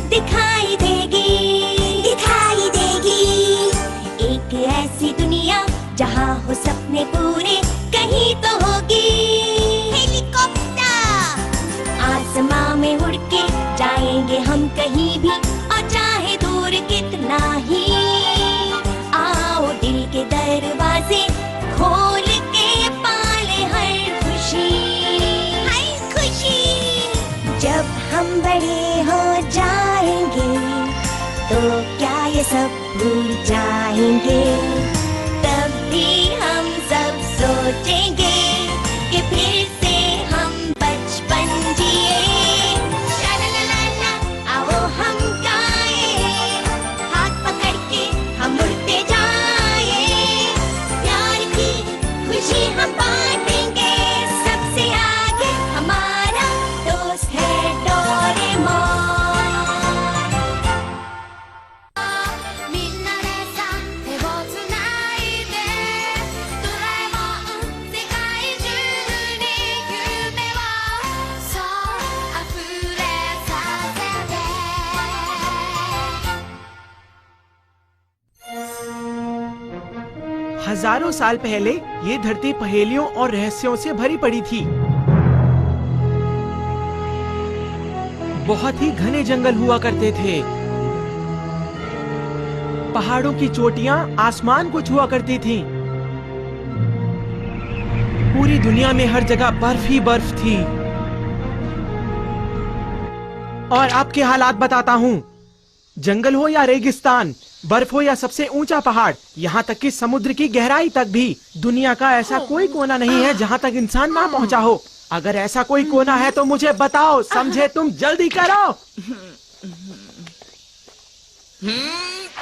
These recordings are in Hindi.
दिखाई देगी एक ऐसी दुनिया जहाँ हो सपने पूरे कहीं तो होगी। हेलीकॉप्टर आसमां में उड़ के जाएंगे हम कहीं भी और चाहे दूर कितना ही। आओ दिल के दरवाजे खोल के पाले हर खुशी, हर खुशी। जब हम बड़े हो जाएंगे तो क्या ये सब भूल जाएंगे? तब भी हम सब सोचेंगे कि फिर से हम बचपन जिए। आओ हम गाएं, हाथ पकड़ के हम उड़ते जाएं। प्यार की खुशी हम बांटेंगे, सबसे आगे हमारा दोस्त है डोरेमोन। हजारों साल पहले ये धरती पहेलियों और रहस्यों से भरी पड़ी थी। बहुत ही घने जंगल हुआ करते थे। पहाड़ों की चोटियां आसमान को छुआ करती थीं। पूरी दुनिया में हर जगह बर्फ ही बर्फ थी। और आपके हालात बताता हूँ, जंगल हो या रेगिस्तान, बर्फ हो या सबसे ऊंचा पहाड़, यहाँ तक कि समुद्र की गहराई तक भी, दुनिया का ऐसा कोई कोना नहीं है जहाँ तक इंसान ना पहुँचा हो। अगर ऐसा कोई कोना है तो मुझे बताओ, समझे? तुम जल्दी करो।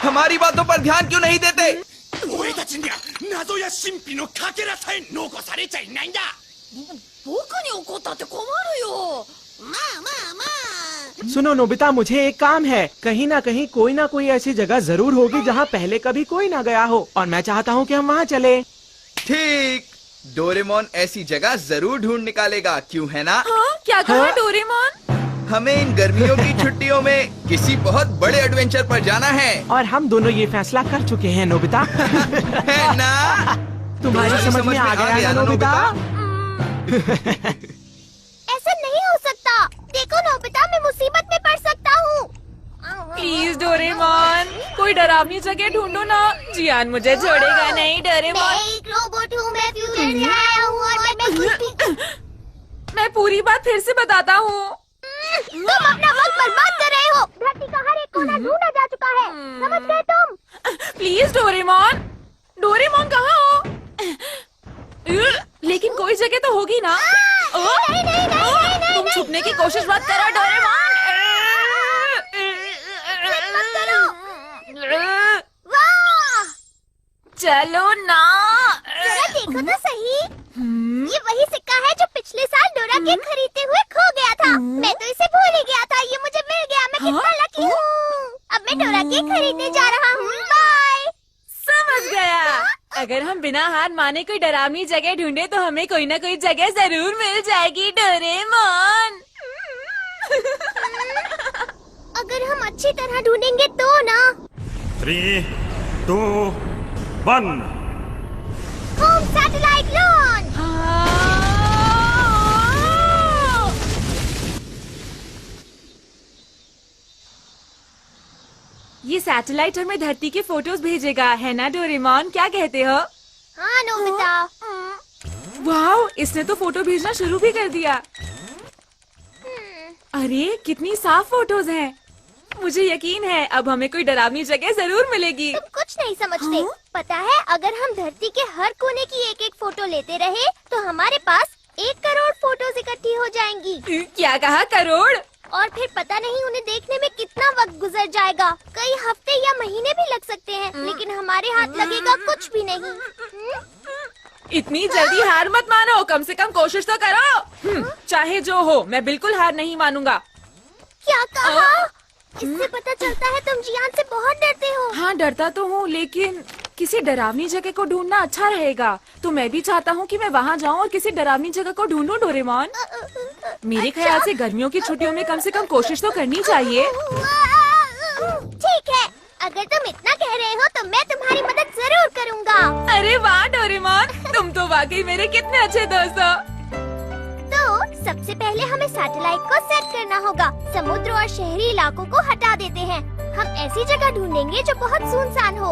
हमारी बातों पर ध्यान क्यों नहीं देते? सुनो नोबिता, मुझे एक काम है। कहीं ना कहीं कोई ना कोई ऐसी जगह जरूर होगी जहाँ पहले कभी कोई ना गया हो, और मैं चाहता हूँ कि हम वहाँ चले। ठीक, डोरेमोन ऐसी जगह जरूर ढूंढ निकालेगा, क्यों है ना? हाँ, क्या कहा डोरेमोन? हमें इन गर्मियों की छुट्टियों में किसी बहुत बड़े एडवेंचर पर जाना है। और हम दोनों ये फैसला कर चुके हैं नोबिता। है ना? तुम्हारी समझ में आ गया ना नोबिता? ऐसा नहीं हो सकता। देखो नोबिता, मैं मुसीबत में पड़ सकता हूँ। प्लीज डोरेमोन, कोई डरावनी जगह ढूंढो ना। जियान मुझे छोड़ेगा नहीं डोरेमोन। मैं एक रोबोट हूँ, मैं फ्यूचर से आया हूँ और मैं कुछ भी... मैं पूरी बात फिर से बताता हूँ। तुम अपना वक्त बर्बाद कर रहे हो। धरती का हर एक कोना ढूंढा जा चुका है, समझ गए तुम? प्लीज डोरेमोन, डोरेमोन कहाँ हो? लेकिन कोई जगह तो होगी ना? नहीं, तुम छुपने की कोशिश मत करो डोरेमोन। चलो ना, जरा देखो तो सही। ये वही सिक्का है जो पिछले साल डोरा केक खरीदते हुए खो गया था। मैं तो इसे भूल ही गया था, ये मुझे मिल गया। मैं कितना लकी हूँ। अब मैं डोरा केक खरीदने जा रहा हूँ। बाय। समझ गया। अगर हम बिना हार माने कोई डरावनी जगह ढूंढे तो हमें कोई ना कोई जगह जरूर मिल जाएगी डोरेमोन। अगर हम अच्छी तरह ढूंढेंगे तो ना। 3, 2, 1 होम सैटेलाइट लॉन्च। ये सैटेलाइट हमें धरती के फोटोज भेजेगा, है ना डोरेमोन? क्या कहते हो? हाँ नोबिता। वाह, इसने तो फोटो भेजना शुरू भी कर दिया। अरे कितनी साफ फोटोज हैं। मुझे यकीन है अब हमें कोई डरावनी जगह जरूर मिलेगी। तुम कुछ नहीं समझते। पता है, अगर हम धरती के हर कोने की एक एक फोटो लेते रहे तो हमारे पास 1 करोड़ फोटोज इकट्ठी हो जाएंगी। क्या कहा, करोड़? और फिर पता नहीं उन्हें देखने में कितना वक्त गुजर जाएगा। कई हफ्ते या महीने भी लग सकते हैं, लेकिन हमारे हाथ लगेगा कुछ भी नहीं। इतनी जल्दी हार मत मानो, कम से कम कोशिश तो करो। चाहे जो हो, मैं बिल्कुल हार नहीं मानूंगा। क्या कहा? इससे पता चलता है तुम जियान से बहुत डरते हो। हाँ, डरता तो हूँ, लेकिन किसी डरावनी जगह को ढूंढना अच्छा रहेगा। तो मैं भी चाहता हूँ कि मैं वहाँ जाऊँ और किसी डरावनी जगह को ढूंढूं डोरेमोन। मेरे ख्याल से गर्मियों की छुट्टियों में कम से कम कोशिश तो करनी चाहिए। ठीक है, अगर तुम इतना कह रहे हो तो मैं तुम्हारी मदद जरूर करूँगा। अरे वाह डोरेमोन, तुम तो वाकई मेरे कितने अच्छे दोस्त हो। तो सबसे पहले हमें सैटेलाइट को सेट करना होगा। समुद्र और शहरी इलाकों को हटा देते हैं। हम ऐसी जगह ढूंढेंगे जो बहुत सुनसान हो।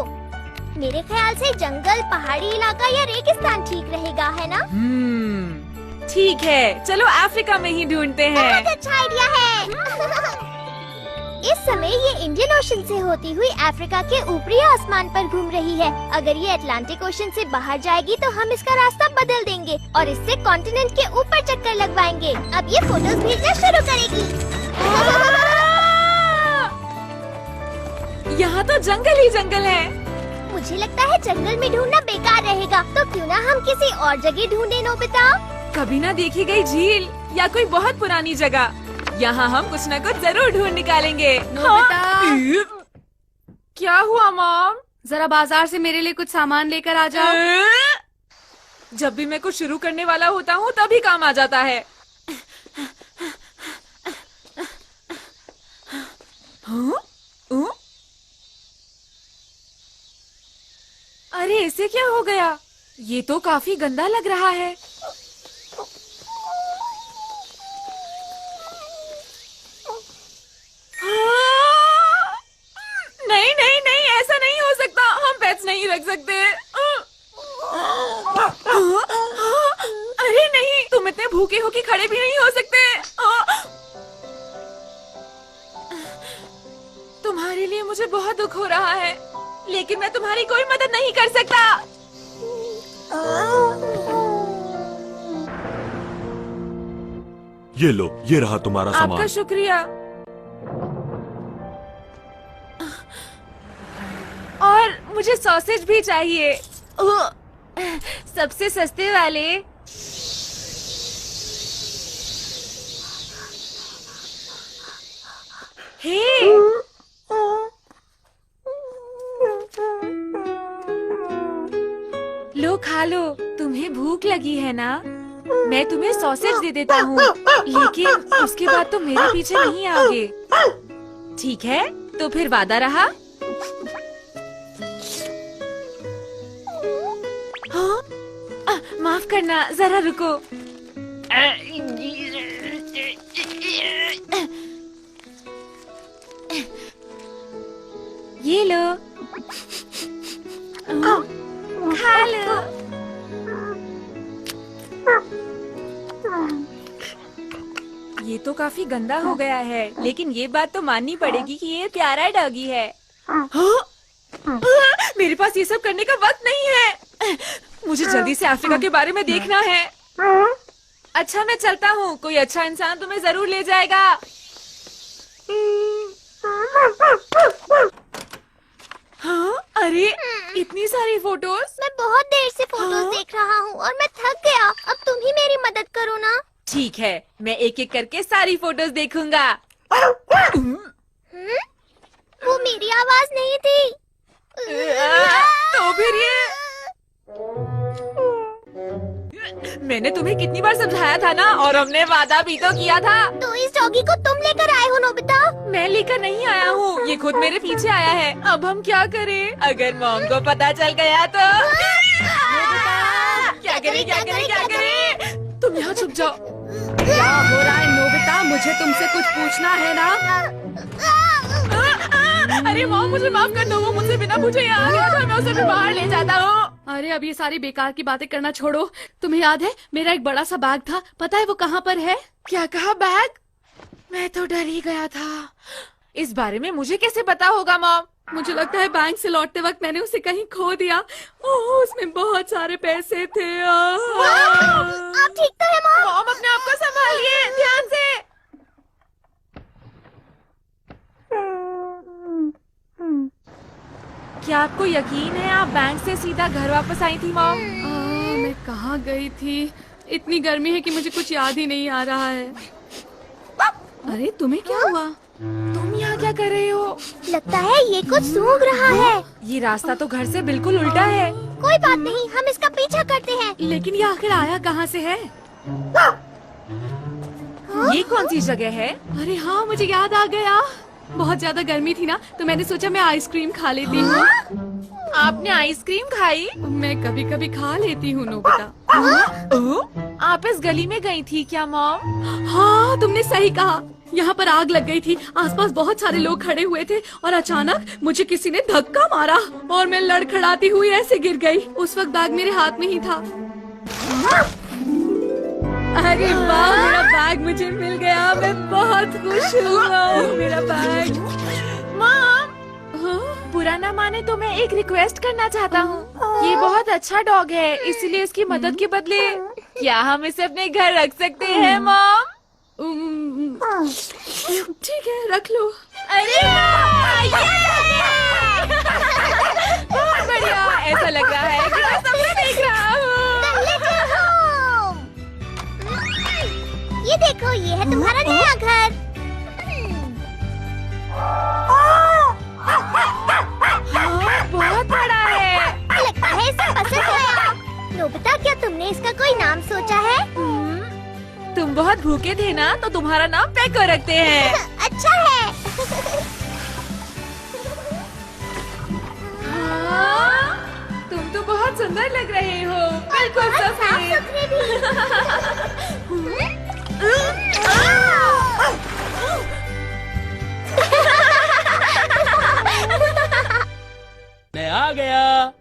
मेरे ख्याल से जंगल, पहाड़ी इलाका या रेगिस्तान ठीक रहेगा, है ना? ठीक है, चलो अफ्रीका में ही ढूंढते हैं। बहुत अच्छा आइडिया है। इस समय ये इंडियन ओशन से होती हुई अफ्रीका के ऊपरी आसमान पर घूम रही है। अगर ये अटलांटिक ओशन से बाहर जाएगी तो हम इसका रास्ता बदल देंगे और इससे कॉन्टिनेंट के ऊपर चक्कर लगवाएंगे। अब ये फोटोज भेजना शुरू करेगी। यहाँ तो जंगल ही जंगल है। मुझे लगता है जंगल में ढूंढना बेकार रहेगा, तो क्यों ना हम किसी और जगह ढूंढे नोबिता? कभी ना देखी गई झील या कोई बहुत पुरानी जगह। यहाँ हम कुछ न कुछ जरूर ढूंढ निकालेंगे। नोबिता! क्या हुआ मॉम? जरा बाजार से मेरे लिए कुछ सामान लेकर आ जाओ। जब भी मैं कुछ शुरू करने वाला होता हूँ तभी काम आ जाता है। अरे इसे क्या हो गया? ये तो काफी गंदा लग रहा है। नहीं नहीं नहीं, ऐसा नहीं हो सकता। हम पेट्स नहीं रख सकते। अरे नहीं, तुम इतने भूखे हो कि खड़े भी नहीं हो सकते। तुम्हारे लिए मुझे बहुत दुख हो रहा है, लेकिन मैं तुम्हारी कोई मदद नहीं कर सकता। ये लो, ये रहा तुम्हारा आपका सामान। शुक्रिया। और मुझे सॉसेज भी चाहिए। सबसे सस्ते वाले। हे, लो खा लो। तुम्हें भूख लगी है ना? मैं तुम्हें सॉसेज दे देता हूँ, लेकिन उसके बाद तुम मेरे पीछे नहीं आओगे। ठीक है, तो फिर वादा रहा। हाँ? माफ करना, जरा रुको। ये लो, खा लो। ये तो काफी गंदा हो गया है, लेकिन ये बात तो माननी पड़ेगी कि ये प्यारा डॉगी है। हाँ? मेरे पास ये सब करने का वक्त नहीं है। मुझे जल्दी से अफ्रीका के बारे में देखना है। अच्छा, मैं चलता हूँ। कोई अच्छा इंसान तुम्हें जरूर ले जाएगा। हाँ? अरे इतनी सारी फोटोज। मैं बहुत देर से फोटोज देख रहा हूँ और मैं थक गया। अब तुम ही मेरी मदद करो ना। ठीक है, मैं एक एक करके सारी फोटोज देखूंगा। वो मेरी आवाज नहीं थी। तो फिर ये मैंने तुम्हें कितनी बार समझाया था ना, और हमने वादा भी तो किया था। तो इस डॉगी को तुम लेकर आए हो नोबिता? मैं लेकर नहीं आया हूँ, ये खुद मेरे पीछे आया है। अब हम क्या करें? अगर मॉम को पता चल गया तो क्या करें, क्या करें, क्या करें? तुम यहाँ छुप जाओ। क्या हो रहा है नोबिता? मुझे तुमसे कुछ पूछना है ना? अरे मॉम, मुझे माफ कर दो, वो मुझसे बिना पूछे यहाँ आ गया था, मैं उसे भी बाहर ले जाता हूँ। अरे अब ये सारी बेकार की बातें करना छोड़ो। तुम्हें याद है मेरा एक बड़ा सा बैग था, पता है वो कहाँ पर है? क्या कहा? बैग? मैं तो डर ही गया था। इस बारे में मुझे कैसे पता होगा मॉम? मुझे लगता है बैंक से लौटते वक्त मैंने उसे कहीं खो दिया। ओह, उसमें बहुत सारे पैसे थे। आप ठीक तो है मॉम? मॉम, अपने आप को संभालिए, ध्यान से। क्या आपको यकीन है आप बैंक से सीधा घर वापस आई थी मॉम? मैं कहाँ गई थी? इतनी गर्मी है कि मुझे कुछ याद ही नहीं आ रहा है। अरे तुम्हें क्या हुआ? तुम यहाँ क्या कर रहे हो? लगता है ये कुछ सूंघ रहा है। ये रास्ता तो घर से बिल्कुल उल्टा है। कोई बात नहीं, हम इसका पीछा करते हैं। लेकिन ये आखिर आया कहाँ से है? ये कौन सी जगह है? अरे हाँ, मुझे याद आ गया। बहुत ज्यादा गर्मी थी ना, तो मैंने सोचा मैं आइसक्रीम खा लेती हूँ। आपने आइसक्रीम खाई? मैं कभी कभी खा लेती हूँ नोबिता। आप इस गली में गई थी क्या मॉम? हाँ, तुमने सही कहा। यहाँ पर आग लग गई थी, आसपास बहुत सारे लोग खड़े हुए थे और अचानक मुझे किसी ने धक्का मारा और मैं लड़खड़ाती हुई ऐसे गिर गई। उस वक्त बैग मेरे हाथ में ही था। अरे वाह, मेरा बैग मुझे मिल गया। मैं बहुत खुश हूँ। मेरा बैग। मॉम, बुरा ना माने तो मैं एक रिक्वेस्ट करना चाहता हूँ। ये बहुत अच्छा डॉग है, इसलिए इसकी मदद के बदले क्या हम इसे अपने घर रख सकते हैं मॉम? ठीक है, रख लो। अरे बहुत बढ़िया, ऐसा लग रहा है कि मैं सपना देख रहा हूँ। ये देखो, ये है तुम्हारा नया घर। हाँ, बहुत बड़ा है। लगता है इसे पसंद आया। नोबिता, क्या तुमने इसका कोई नाम सोचा है? तुम बहुत भूखे थे ना, तो तुम्हारा नाम पेको रखते हैं। अच्छा है। हाँ, तुम तो बहुत सुंदर लग रहे हो, बिल्कुल सफेद। साफ-सुथरे भी। मैं आ गया।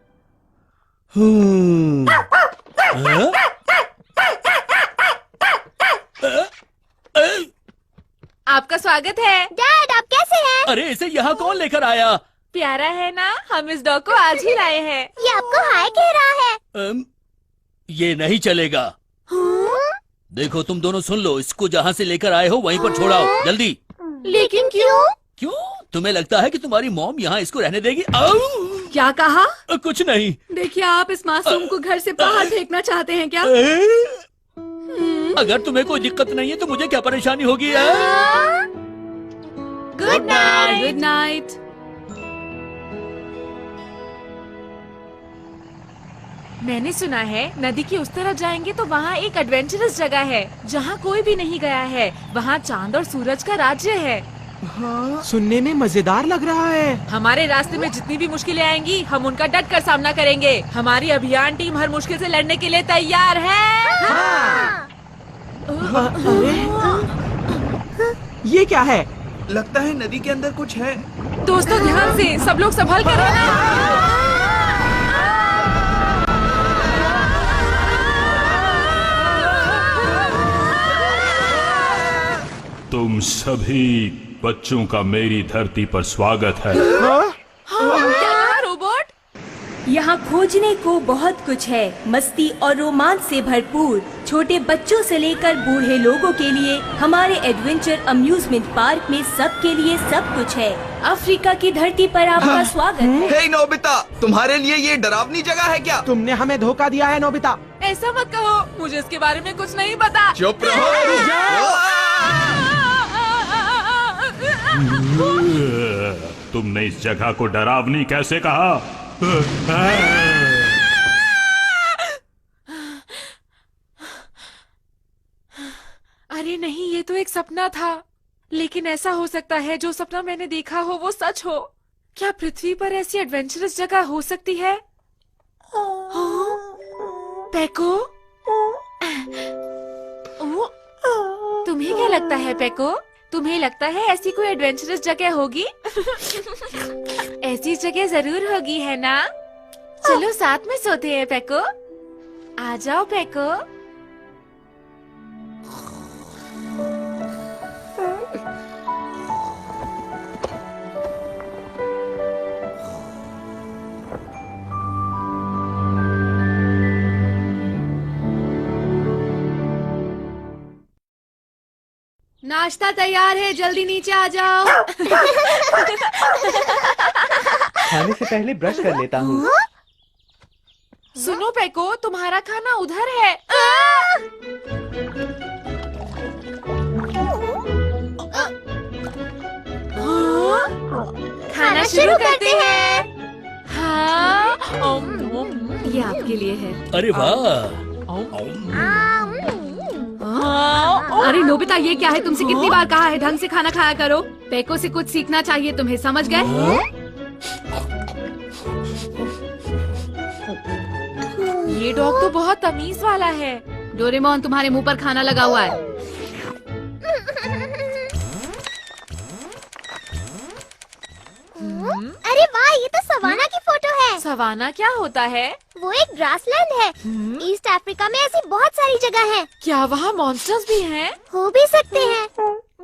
आपका स्वागत है। डैड, आप कैसे हैं? अरे इसे यहाँ कौन लेकर आया? प्यारा है ना, हम इस डॉग को आज ही लाए हैं। ये आपको हाय कह रहा है। ये नहीं चलेगा। देखो तुम दोनों सुन लो, इसको जहाँ से लेकर आए हो वहीं पर छोड़ाओ, जल्दी। लेकिन क्यों? क्यों? तुम्हें लगता है कि तुम्हारी मॉम यहाँ इसको रहने देगी? क्या कहा? कुछ नहीं। देखिए, आप इस मासूम को घर से बाहर फेंकना चाहते हैं क्या? अगर तुम्हें कोई दिक्कत नहीं है तो मुझे क्या परेशानी होगी? Good night. Good night. मैंने सुना है नदी की उस तरफ जाएंगे तो वहाँ एक एडवेंचरस जगह है जहाँ कोई भी नहीं गया है। वहाँ चांद और सूरज का राज्य है। हाँ, सुनने में मजेदार लग रहा है। हमारे रास्ते में जितनी भी मुश्किलें आएंगी, हम उनका डट कर सामना करेंगे। हमारी अभियान टीम हर मुश्किल से लड़ने के लिए तैयार है। हाँ। अरे, ये क्या है? लगता है नदी के अंदर कुछ है। दोस्तों ध्यान से, सब लोग संभल कर रहना। तुम सभी बच्चों का मेरी धरती पर स्वागत है। क्या कहा रोबोट? यहाँ खोजने को बहुत कुछ है, मस्ती और रोमांच से भरपूर। छोटे बच्चों से लेकर बूढ़े लोगों के लिए हमारे एडवेंचर अम्यूजमेंट पार्क में सबके लिए सब कुछ है। अफ्रीका की धरती पर आपका स्वागत है। हे नोबिता, तुम्हारे लिए ये डरावनी जगह है क्या? तुमने हमें धोखा दिया है नोबिता। ऐसा मत कहो, मुझे इसके बारे में कुछ नहीं पता। चुप रहो। तुमने इस जगह को डरावनी कैसे कहा? अरे नहीं, ये तो एक सपना था। लेकिन ऐसा हो सकता है जो सपना मैंने देखा हो वो सच हो। क्या पृथ्वी पर ऐसी एडवेंचरस जगह हो सकती है? पेको, तुम्हें क्या लगता है पेको? तुम्हें लगता है ऐसी कोई एडवेंचरस जगह होगी? ऐसी जगह जरूर होगी, है ना? चलो साथ में सोते हैं पेको। आ जाओ पेको। नाश्ता तैयार है, जल्दी नीचे आ जाओ। खाने से पहले ब्रश कर लेता हूँ। सुनो पेको, तुम्हारा खाना उधर है। खाना शुरू करते हैं। हाँ, ये आपके लिए है। अरे वाह। अरे नोबिता, ये क्या है? तुमसे कितनी बार कहा है ढंग से खाना खाया करो। पेको से कुछ सीखना चाहिए तुम्हें, समझ गए? ये डॉग तो बहुत तमीज वाला है। डोरेमोन, तुम्हारे मुंह पर खाना लगा हुआ है। अरे वाह, ये तो सवाना की फोटो है। सवाना क्या होता है? वो एक ग्रासलैंड है। ईस्ट अफ्रीका में ऐसी बहुत सारी जगह है। क्या वहाँ मॉन्स्टर्स भी हैं? हो भी सकते हैं।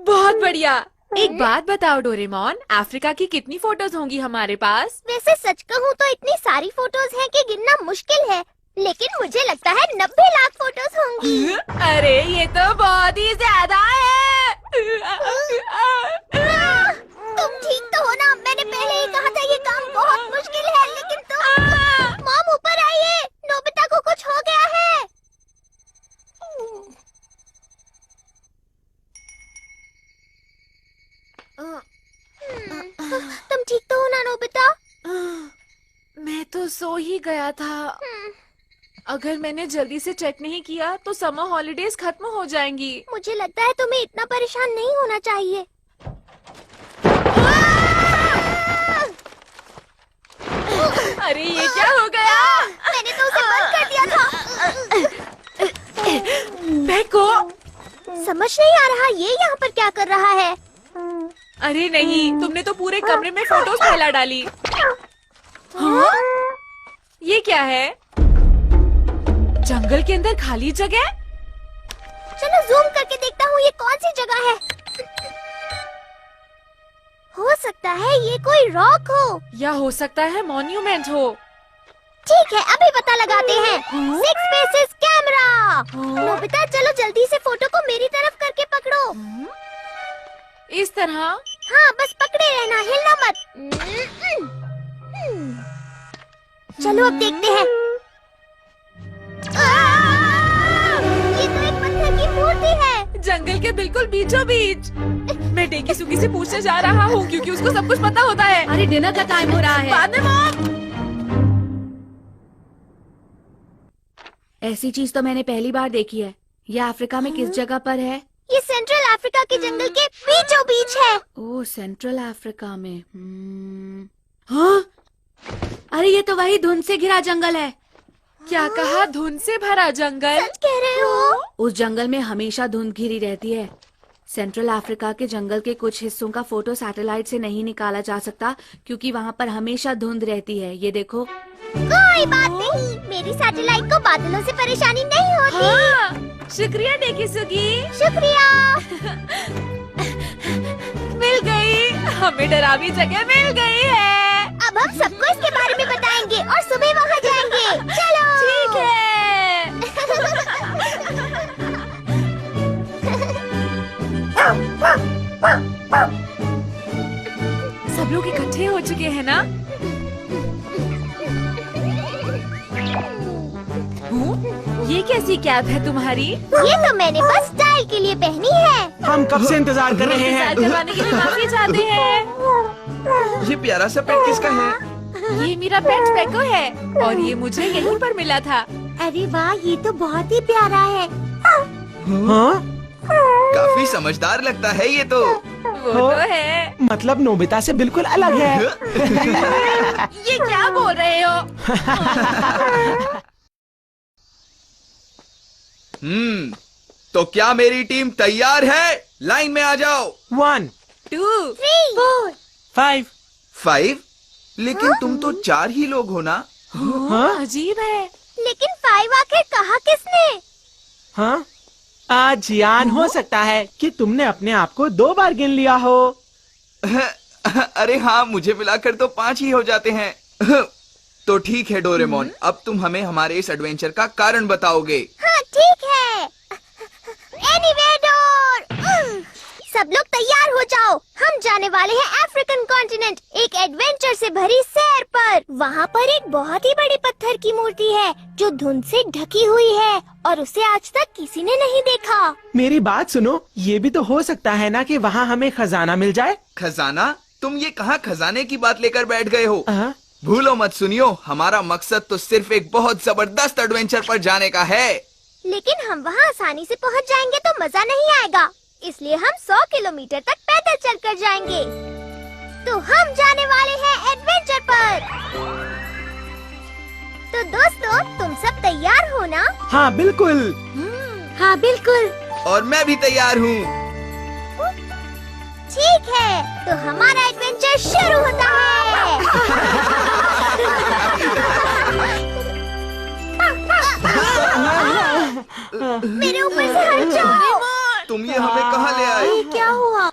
बहुत बढ़िया। एक बात बताओ डोरेमोन, अफ्रीका की कितनी फोटोज होंगी हमारे पास? वैसे सच कहूँ तो इतनी सारी फोटोज हैं कि गिनना मुश्किल है, लेकिन मुझे लगता है 90 लाख फोटोज होंगी। अरे ये तो बहुत ही ज्यादा है। तुम ठीक तो हो ना? मैंने पहले ही कहा था ये काम बहुत मुश्किल है, लेकिन तुम। मॉम ऊपर आइए, नोबिता को कुछ हो गया है। तुम ठीक तो हो ना नोबिता? मैं तो सो ही गया था। अगर मैंने जल्दी से चेक नहीं किया तो समर हॉलिडेज खत्म हो जाएंगी। मुझे लगता है तुम्हें इतना परेशान नहीं होना चाहिए। अरे ये क्या हो गया? मैंने तो उसे बंद कर दिया था। पेको, समझ नहीं आ रहा ये यहाँ पर क्या कर रहा है। अरे नहीं, तुमने तो पूरे कमरे में फोटोज फैला डाली। हाँ? ये क्या है? जंगल के अंदर खाली जगह? चलो जूम करके देखता हूँ ये कौन सी जगह है। हो सकता है ये कोई रॉक हो, या हो सकता है मॉन्यूमेंट हो। ठीक है, अभी पता लगाते हैं। 6 फेसेस कैमरा। नोबिता, चलो जल्दी से फोटो को मेरी तरफ करके पकड़ो। इस तरह? हाँ, बस पकड़े रहना, हिलना मत। चलो अब देखते हैं। ये तो एक पत्थर की मूर्ति है। जंगल के बिल्कुल बीचों बीच। मैं डेकीसुगी से पूछने जा रहा हूँ क्योंकि उसको सब कुछ पता होता है। अरे डिनर का टाइम हो रहा है। बाद में मॉम। ऐसी चीज तो मैंने पहली बार देखी है। यह अफ्रीका में किस जगह पर है? ये सेंट्रल अफ्रीका के जंगल के बीचों बीच है। ओह, सेंट्रल अफ्रीका में। हाँ? अरे ये तो वही धुंध से घिरा जंगल है। क्या कहा? धुंध से भरा जंगल? सच कह रहे हो? उस जंगल में हमेशा धुंध घिरी रहती है। सेंट्रल अफ्रीका के जंगल के कुछ हिस्सों का फोटो सैटेलाइट से नहीं निकाला जा सकता क्योंकि वहाँ पर हमेशा धुंध रहती है। ये देखो। कोई बात नहीं, मेरी सैटेलाइट को बादलों से परेशानी नहीं होती। हाँ, शुक्रिया डेकीसुगी। शुक्रिया। मिल गई, हमें डरावनी जगह मिल गई है। अब हम सबको इसके बारे में बताएंगे और सुबह वहाँ जाएंगे। चलो। ठीक है। सब लोग इकट्ठे हो चुके हैं ना? ये कैसी कैप है तुम्हारी? ये तो मैंने बस स्टाइल के लिए पहनी है। हम कब से इंतजार कर रहे हैं। करवाने के लिए माफी चाहते हैं। ये प्यारा सा पेट किसका है? ये मेरा पेट पेको है और ये मुझे यहीं पर मिला था। अरे वाह, ये तो बहुत ही प्यारा है। हाँ? काफी समझदार लगता है ये तो। वो तो है। मतलब नोबिता से बिल्कुल अलग है। ये क्या बोल रहे हो? तो क्या मेरी टीम तैयार है? लाइन में आ जाओ। 1 2 4 5 5? लेकिन तुम तो 4 ही लोग हो ना? हाँ अजीब है। लेकिन 5 आखिर कहा किसने? हाँ आज यान हो सकता है कि तुमने अपने आप को 2 बार गिन लिया हो। अरे हाँ, मुझे मिलाकर तो 5 ही हो जाते हैं। तो ठीक है डोरेमोन, अब तुम हमें हमारे इस एडवेंचर का कारण बताओगे। हाँ ठीक है। एनीवेडोर, सब लोग तैयार हो जाओ। हम जाने वाले हैं अफ्रीकन कॉन्टिनेंट, एक एडवेंचर से भरी सैर पर। वहाँ पर एक बहुत ही बड़ी पत्थर की मूर्ति है जो धुंध से ढकी हुई है और उसे आज तक किसी ने नहीं देखा। मेरी बात सुनो, ये भी तो हो सकता है ना कि वहाँ हमें खजाना मिल जाए। खजाना? तुम ये कहाँ खजाने की बात लेकर बैठ गए हो? भूलो मत सुनियो, हमारा मकसद तो सिर्फ एक बहुत जबरदस्त एडवेंचर पर जाने का है। लेकिन हम वहाँ आसानी से पहुँच जाएंगे तो मजा नहीं आएगा, इसलिए हम 100 किलोमीटर तक पैदल चलकर जाएंगे। तो हम जाने वाले हैं एडवेंचर पर। तो दोस्तों, तुम सब तैयार हो ना? हाँ बिल्कुल। हाँ बिल्कुल। और मैं भी तैयार हूँ। ठीक है, तो हमारा एडवेंचर शुरू होता है। मेरे ऊपर से हट जाओ। तुम ये हमें कहाँ ले आए? ये क्या हुआ?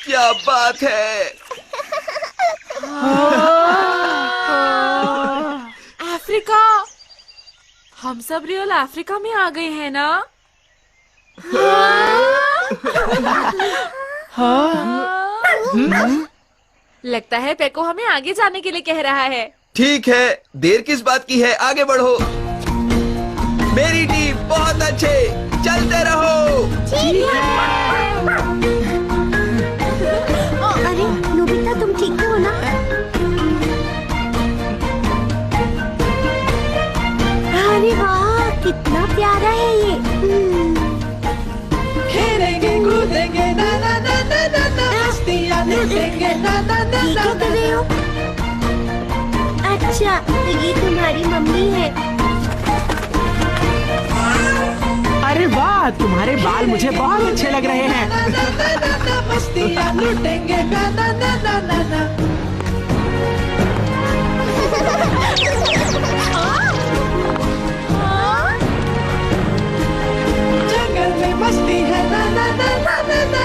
क्या बात है? अफ्रीका, हम सब रियल अफ्रीका में आ गए हैं ना? लगता है पेको हमें आगे जाने के लिए कह रहा है। ठीक है, देर किस बात की है, आगे बढ़ो। मेरी टीम बहुत अच्छे, चलते रहो। ठीक है। अरे नोबिता, तुम ठीक हो ना? अरे वाह, कितना प्यारा है ये। खेलेंगे कूदेंगे ना ना ना ना ना ना, मस्तियाँ लूटेंगे ना ना ना ये ना क्या कर रहे हो? अच्छा, तो ये तुम्हारी मम्मी है। अरे वाह, तुम्हारे बाल मुझे बहुत अच्छे लग रहे हैं। ना ना ना ना ना, मस्तियाँ लूटेंगे ना ना ना ना ना ना। जंगल में मस्ती है ना ना ना ना ना ना।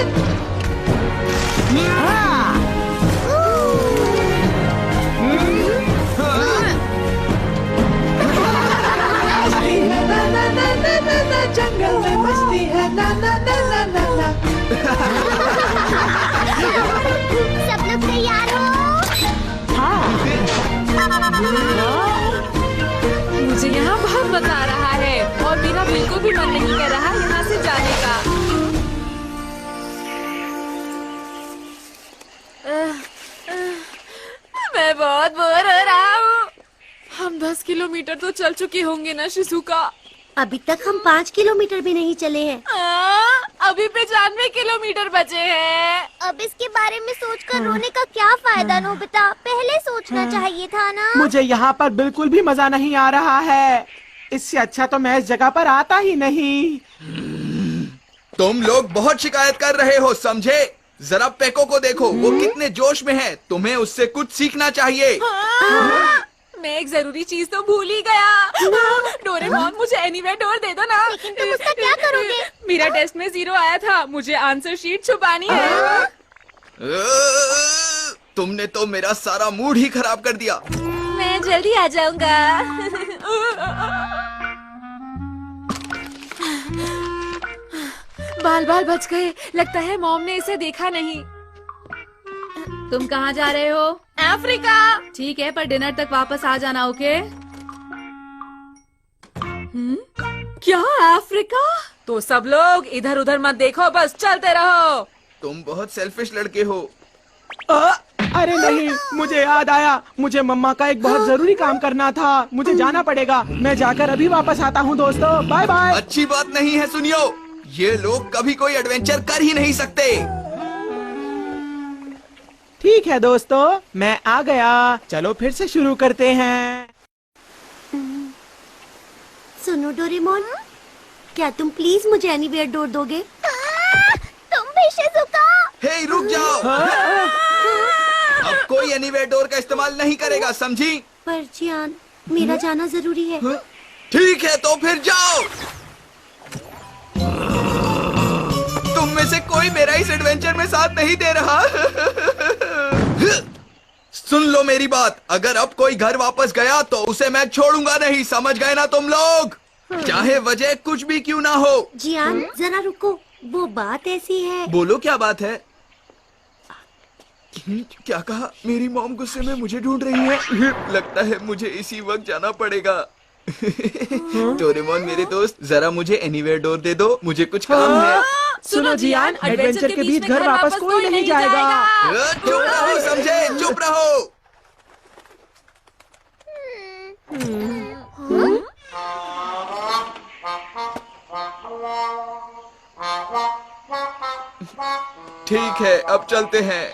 मस्ती है ना ना ना ना ना ना, जंगल में मस्ती है ना ना ना ना ना ना। सब लोग तैयार हो? मुझे यहाँ बहुत मजा आ रहा है और मेरा बिल्कुल भी मन नहीं कर रहा यहाँ से जाने का। मैं बहुत बोर हो रहा हूँ। हम 10 किलोमीटर तो चल चुके होंगे ना शिजुका? अभी तक हम 5 किलोमीटर भी नहीं चले हैं। अभी 95 किलोमीटर बचे हैं। अब इसके बारे में सोचकर रोने का क्या फायदा नोबिता? पहले सोचना चाहिए था ना। मुझे यहाँ पर बिल्कुल भी मजा नहीं आ रहा है। इससे अच्छा तो मैं इस जगह पर आता ही नहीं। तुम लोग बहुत शिकायत कर रहे हो, समझे? जरा पेको को देखो, वो कितने जोश में है। तुम्हें उससे कुछ सीखना चाहिए। मैं एक जरूरी चीज तो भूल ही गया। डोरेमोन, मुझे एनीवेडोर दे दो ना। लेकिन तुम उसका क्या करोगे? मेरा टेस्ट में 0 आया था, मुझे आंसर शीट छुपानी है। तुमने तो मेरा सारा मूड ही खराब कर दिया। मैं जल्दी आ जाऊंगा। बाल बाल बच गए। लगता है मॉम ने इसे देखा नहीं। तुम कहाँ जा रहे हो? अफ्रीका। ठीक है, पर डिनर तक वापस आ जाना, ओके? क्या अफ्रीका? तो सब लोग इधर उधर मत देखो, बस चलते रहो। तुम बहुत सेल्फिश लड़के हो। अरे नहीं, मुझे याद आया, मुझे मम्मा का एक बहुत जरूरी काम करना था। मुझे जाना पड़ेगा। मैं जाकर अभी वापस आता हूँ दोस्तों। Bye bye. अच्छी बात नहीं है, सुनियो, ये लोग कभी कोई एडवेंचर कर ही नहीं सकते। ठीक है दोस्तों, मैं आ गया। चलो फिर से शुरू करते हैं। सुनो डोरेमोन, क्या तुम प्लीज मुझे एनीवेयर डोर दोगे? तुम भी शिज़ुका। हे रुक जाओ। अब कोई एनीवेयर डोर का इस्तेमाल नहीं करेगा, समझी? पर जियान, मेरा जाना जरूरी है। ठीक है तो फिर जाओ। तुम में से कोई मेरा इस एडवेंचर में साथ नहीं दे रहा। सुन लो मेरी बात, अगर अब कोई घर वापस गया तो उसे मैं छोड़ूंगा नहीं, समझ गए ना तुम लोग? चाहे वजह कुछ भी क्यों ना हो। जियान जरा रुको, वो बात ऐसी है। बोलो क्या बात है? क्या कहा? मेरी मॉम गुस्से में मुझे ढूंढ रही है। लगता है मुझे इसी वक्त जाना पड़ेगा। डोरेमोन मेरे दोस्त, जरा मुझे एनीवेयर डोर दे दो, मुझे कुछ काम है। सुनो जियान, एडवेंचर के बीच घर वापस कोई नहीं जाएगा। चुप रहो, समझे? चुप रहो। ठीक है, अब चलते हैं।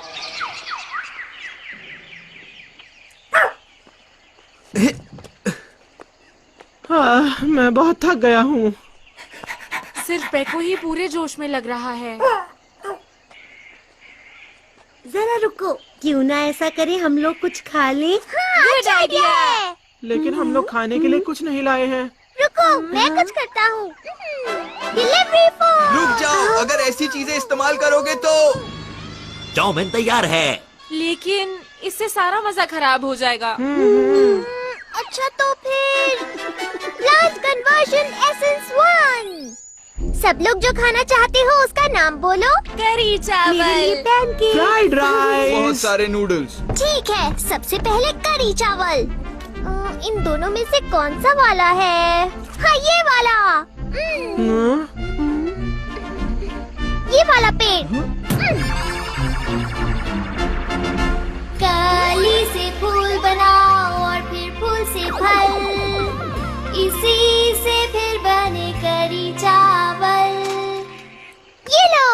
मैं बहुत थक गया हूँ। सिर्फ पेको ही पूरे जोश में लग रहा है। जरा रुको, क्यों ना ऐसा करें, हम लोग कुछ खा लें? Good idea. लेकिन हम लोग खाने के लिए कुछ नहीं लाए हैं। रुको, मैं कुछ करता हूँ। Delivery for. रुक जाओ, अगर ऐसी चीजें इस्तेमाल करोगे तो। चाउमीन तैयार है। लेकिन इससे सारा मजा खराब हो जाएगा। अच्छा तो फिर प्लांट कन्वर्जन एसेंस 1। सब लोग जो खाना चाहते हो उसका नाम बोलो। करी चावल, पैनकेक, फ्राइड राइस, बहुत सारे नूडल्स। ठीक है, सबसे पहले करी चावल। इन दोनों में से कौन सा वाला है? हाँ, ये वाला। ये वाला पेड़। कली से फूल बनाओ और फिर फूल से फल, इसी से फिर बने करी चावल। ये लो।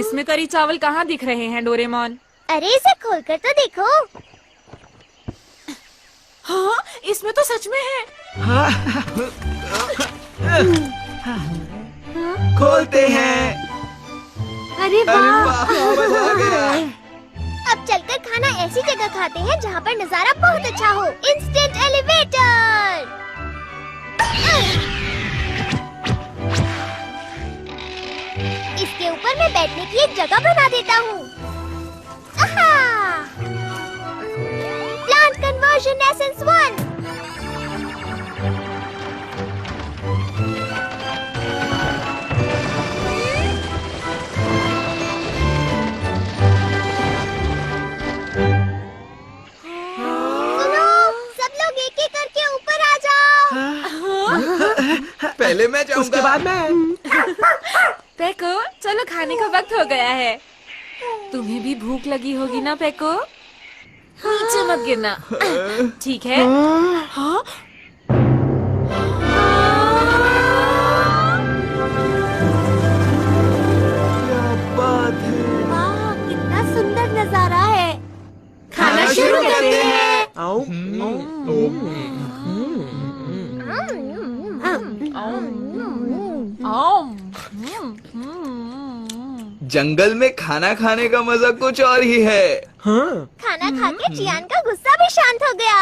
इसमें करी चावल कहाँ दिख रहे हैं डोरेमोन? अरे इसे खोलकर तो देखो। हाँ, इसमें तो सच में है। खोलते हैं। अरे अरे वाह, वाह, मजा आ गया। अब चलकर खाना ऐसी जगह खाते हैं जहाँ पर नजारा बहुत अच्छा हो। Instant elevator. इसके ऊपर मैं बैठने की एक जगह बना देता हूँ। Plant conversion essence 1। पहले मैं जाऊंगा। उसके बाद मैं। पेको, चलो खाने का वक्त हो गया है। तुम्हें भी भूख लगी होगी ना पेको? नीचे मत गिरना, ठीक है? हाँ? वाह, कितना सुंदर नजारा है। खाना शुरू करते हैं। आओ। जंगल में खाना खाने का मजा कुछ और ही है। हाँ। खाना खा के जियान का गुस्सा भी शांत हो गया।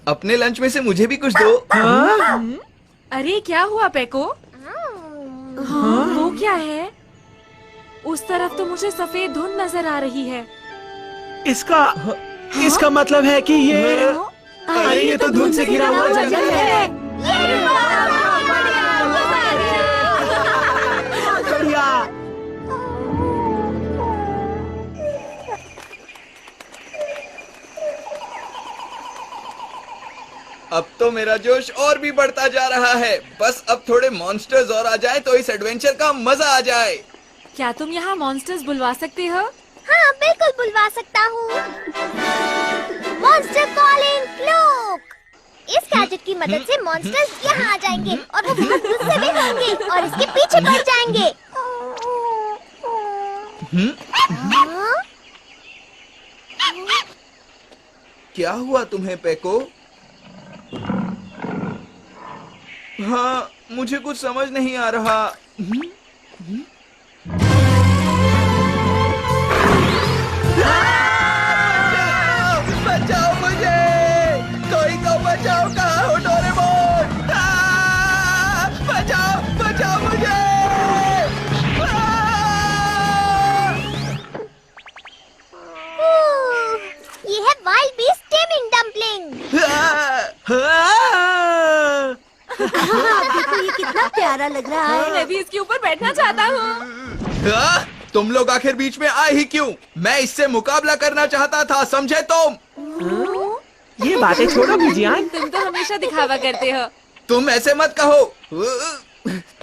अपने लंच में से मुझे भी कुछ दो। अरे क्या हुआ पेको? हाँ, वो क्या है? उस तरफ तो मुझे सफेद धुंध नजर आ रही है। इसका मतलब है कि ये अरे ये तो धुंध से घिरा हुआ जंगल है। बढ़िया। अब तो मेरा जोश और भी बढ़ता जा रहा है। बस अब थोड़े मॉन्स्टर्स और आ जाए तो इस एडवेंचर का मजा आ जाए। क्या तुम यहाँ मॉन्स्टर्स बुलवा सकते हो? हाँ बिल्कुल बुलवा सकता हूँ। Monster calling clock. इस गैजेट की मदद से मॉन्स्टर्स यहाँ आ जाएंगे और वो बहुत गुस्से में होंगे और इसके पीछे पड़ जाएंगे। क्या हुआ तुम्हें पेको? हाँ, मुझे कुछ समझ नहीं आ रहा। बचाओ मुझे, कोई तो बचाओ। कहाँ हो डोरेमोन? बचाओ बचाओ मुझे। ये है वाइल्ड बीस्ट टेमिंग डम्पलिंग। देखो ये कितना प्यारा लग रहा है। मैं भी इसके ऊपर बैठना चाहता हूँ। तुम लोग आखिर बीच में आए ही क्यों? मैं इससे मुकाबला करना चाहता था, समझे तुम? ये बातें छोड़ो बिजियान। तुम तो हमेशा दिखावा करते हो। तुम ऐसे मत कहो।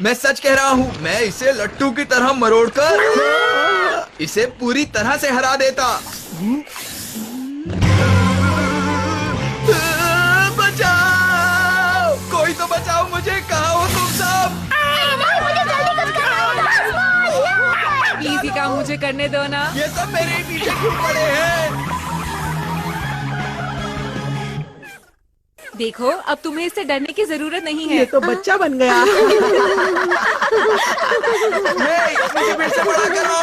मैं सच कह रहा हूँ। मैं इसे लट्टू की तरह मरोड़कर इसे पूरी तरह से हरा देता। बचाओ, कोई तो बचाओ मुझे। कहाँ हो तुम सब? मुझे जल्दी कुछ करना होगा। प्लीज ये काम मुझे करने दो ना। ये सब मेरे पीछे क्यों पड़े हैं? देखो अब तुम्हें इससे डरने की जरूरत नहीं है। ये तो बच्चा बन गया। मुझे फिर से बड़ा करो।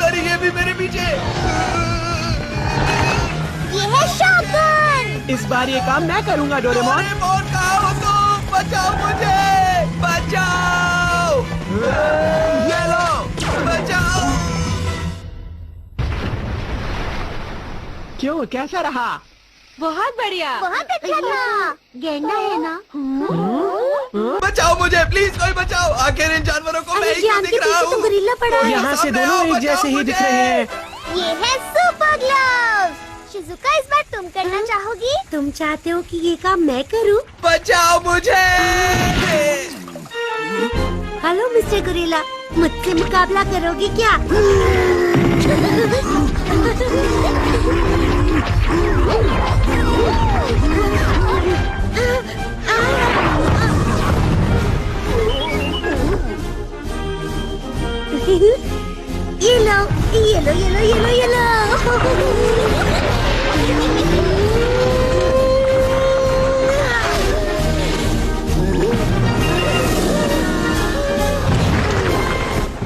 अरे ये भी मेरे पीछे। ये है शॉटगन। इस बार ये काम मैं करूँगा डोरेमोन। डोरेमोन कहाँ हो तुम? बचाओ मुझे, बचाओ। ये लो, बचाओ। क्यों, कैसा रहा? बहुत बढ़िया। बहुत अच्छा था। गेंडा है ना? बचाओ मुझे, प्लीज कोई बचाओ। आखिर इन जानवरों को मैं ही क्यों दिख रहा हूँ? गोरिल्ला पड़ा है। यहाँ से दोनों एक जैसे ही दिख रहे हैं। ये है सुपर ग्लव्स। शिजुका इस बार तुम करना चाहोगी? तुम चाहते हो कि ये काम मैं करूं? बचाओ मुझे। हेलो मिस्टर गोरिल्ला, मुझसे मुकाबला करोगे क्या? ये लो, ये लो, ये लो, ये लो, ये लो।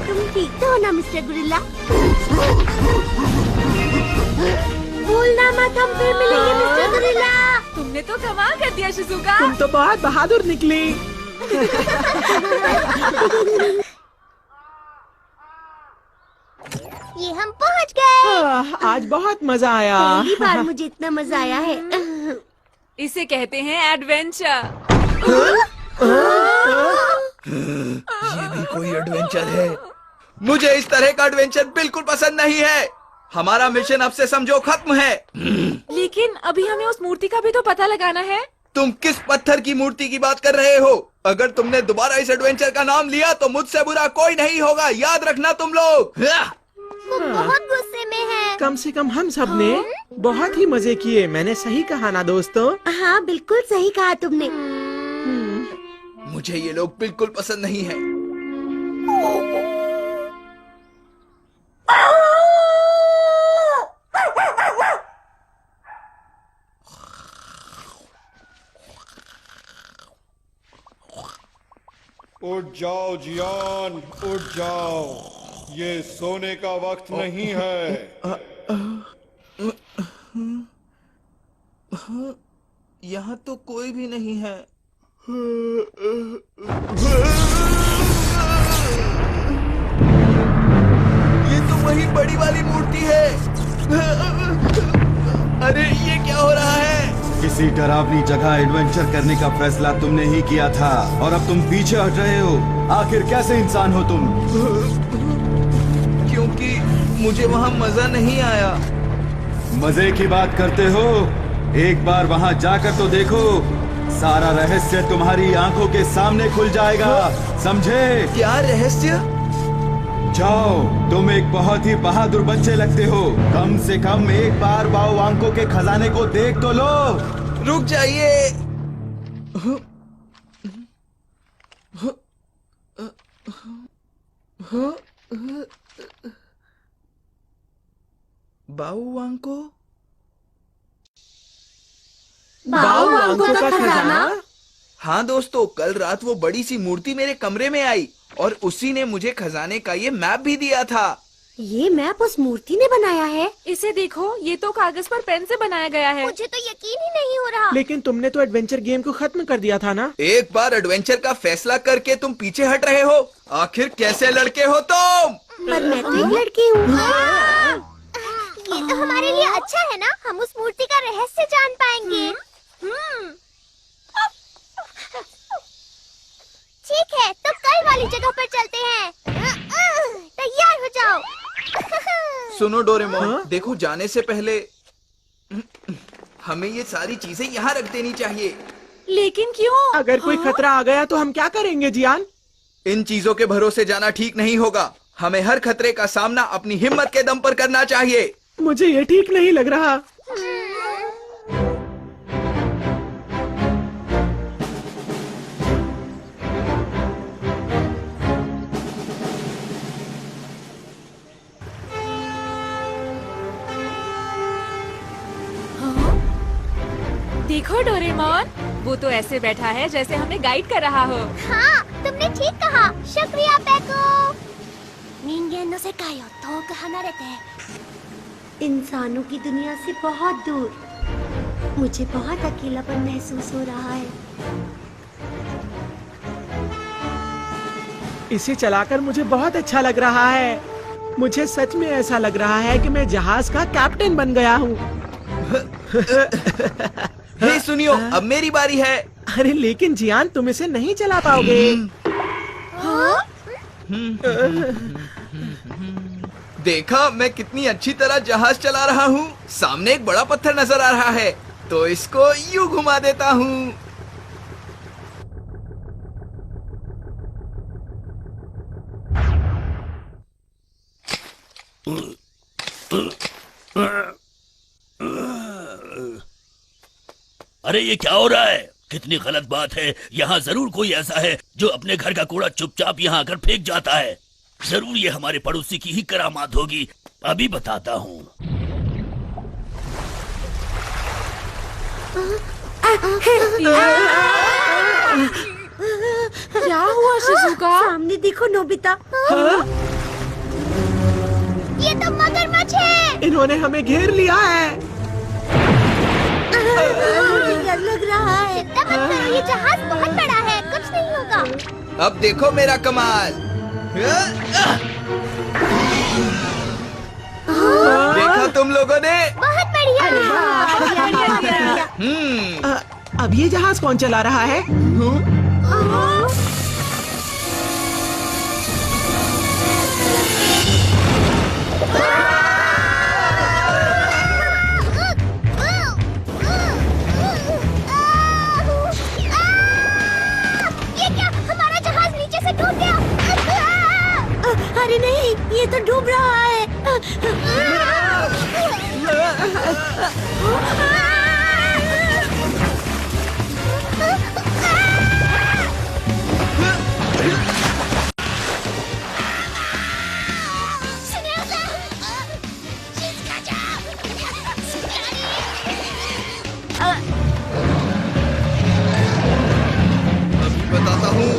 तुम ठीक तो हो ना मिस्टर गोरिल्ला? भूलना मत, हम फिर मिलेंगे मिस्टर गोरिल्ला। तुमने तो कमाल कर दिया शिजुका। तुम तो बहुत बहादुर निकली। ये हम पहुंच गए। आज बहुत मजा आया। पहली बार मुझे इतना मजा आया है। इसे कहते हैं एडवेंचर। ये भी कोई एडवेंचर है? मुझे इस तरह का एडवेंचर बिल्कुल पसंद नहीं है। हमारा मिशन अब से समझो खत्म है। लेकिन अभी हमें उस मूर्ति का भी तो पता लगाना है। तुम किस पत्थर की मूर्ति की बात कर रहे हो? अगर तुमने दोबारा इस एडवेंचर का नाम लिया तो मुझसे बुरा कोई नहीं होगा, याद रखना तुम लोग। वो बहुत गुस्से में है। कम से कम हम सब ने बहुत ही मजे किए। मैंने सही कहा ना दोस्तों? हाँ बिल्कुल सही कहा तुमने। मुझे ये लोग बिल्कुल पसंद नहीं है। उठ जाओ जियान, उठ जाओ। ये सोने का वक्त नहीं है। यहाँ तो कोई भी नहीं है। ये तो वही बड़ी वाली मूर्ति है। अरे ये क्या हो रहा है? इस ऐसी डरावनी जगह एडवेंचर करने का फैसला तुमने ही किया था और अब तुम पीछे हट रहे हो। आखिर कैसे इंसान हो तुम? क्योंकि मुझे वहाँ मजा नहीं आया। मजे की बात करते हो? एक बार वहाँ जाकर तो देखो, सारा रहस्य तुम्हारी आंखों के सामने खुल जाएगा, समझे? क्या रहस्य? जाओ, तुम एक बहुत ही बहादुर बच्चे लगते हो। कम से कम एक बार बाओवांको के खजाने को देख तो लो। रुक जाइए। बाओवांको? बाओवांको का खजाना? हाँ दोस्तों, कल रात वो बड़ी सी मूर्ति मेरे कमरे में आई और उसी ने मुझे खजाने का ये मैप भी दिया था। ये मैप उस मूर्ति ने बनाया है? इसे देखो, ये तो कागज पर पेन से बनाया गया है। मुझे तो यकीन ही नहीं हो रहा। लेकिन तुमने तो एडवेंचर गेम को खत्म कर दिया था ना? एक बार एडवेंचर का फैसला करके तुम पीछे हट रहे हो। आखिर कैसे लड़के हो तुम? पर मैं तो एक लड़की हूँ। ये तो हमारे लिए अच्छा है ना, हम उस मूर्ति का रहस्य जान पाएंगे। ठीक है, तो कल वाली जगह पर चलते हैं। तैयार हो जाओ। सुनो डोरेमोन, देखो जाने से पहले हमें ये सारी चीजें यहाँ रख देनी चाहिए। लेकिन क्यों? अगर कोई खतरा आ गया तो हम क्या करेंगे जियान? इन चीजों के भरोसे जाना ठीक नहीं होगा। हमें हर खतरे का सामना अपनी हिम्मत के दम पर करना चाहिए। मुझे ये ठीक नहीं लग रहा। देखो डोरेमोन, वो तो ऐसे बैठा है जैसे हमें गाइड कर रहा हो। हाँ, तुमने ठीक कहा। शुक्रिया पेको। नींगेनो से कायो थोक हनारेते। इंसानों की दुनिया से बहुत दूर। मुझे बहुत अकेलापन महसूस हो रहा है। इसे चलाकर मुझे बहुत अच्छा लग रहा है। मुझे सच में ऐसा लग रहा है कि मैं जहाज का कैप्टन बन गया हूँ। हे सुनियो, अब मेरी बारी है। अरे लेकिन जियान, तुम इसे नहीं चला पाओगे। देखा मैं कितनी अच्छी तरह जहाज चला रहा हूँ। सामने एक बड़ा पत्थर नजर आ रहा है, तो इसको यूं घुमा देता हूँ। अरे ये क्या हो रहा है? कितनी गलत बात है। यहाँ जरूर कोई ऐसा है जो अपने घर का कूड़ा चुपचाप यहाँ आकर फेंक जाता है। जरूर ये हमारे पड़ोसी की ही करामात होगी। अभी बताता हूँ। क्या हुआ शिजुका? सामने देखो नोबिता। ये तो मगरमच्छ है। इन्होंने हमें घेर लिया है। डर लग रहा है। चिंता मत करो, ये जहाज बहुत बड़ा है, कुछ नहीं होगा। अब देखो मेरा कमाल। देखा तुम लोगों ने? बहुत बढ़िया। अब ये जहाज कौन चला रहा है? अरे नहीं, ये तो डूब रहा है। अभी बताता हूँ।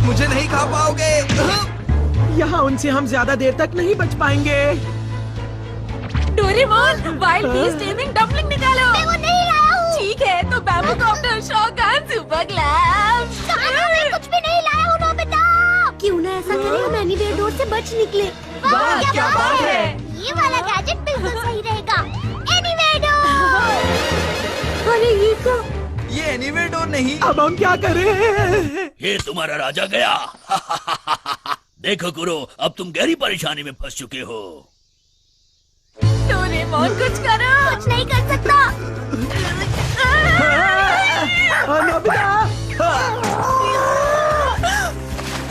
मुझे नहीं खा पाओगे। यहाँ उनसे हम ज्यादा देर तक नहीं बच पाएंगे। Doraemon, wild beast taming dumpling निकालो। मैं वो नहीं लाया हूँ। ठीक ठीक है तो bamboo copter, shotgun, super glams. मैं कुछ भी नहीं लाया हूँ नोबिता। क्यों ना ऐसा करें हम एनीवेयर डोर से बच निकले। वाह क्या बात है। ये वाला गैजेट बिल्कुल सही रहेगा। Anywhere door. अरे ये क्या? ये एनीवेयर डोर नहीं। अब हम क्या करें? ये तुम्हारा राजा गया। देखो कुरो, अब तुम गहरी परेशानी में फंस चुके हो। डोरेमोन कुछ करो। कुछ नहीं कर सकता। नोबिता!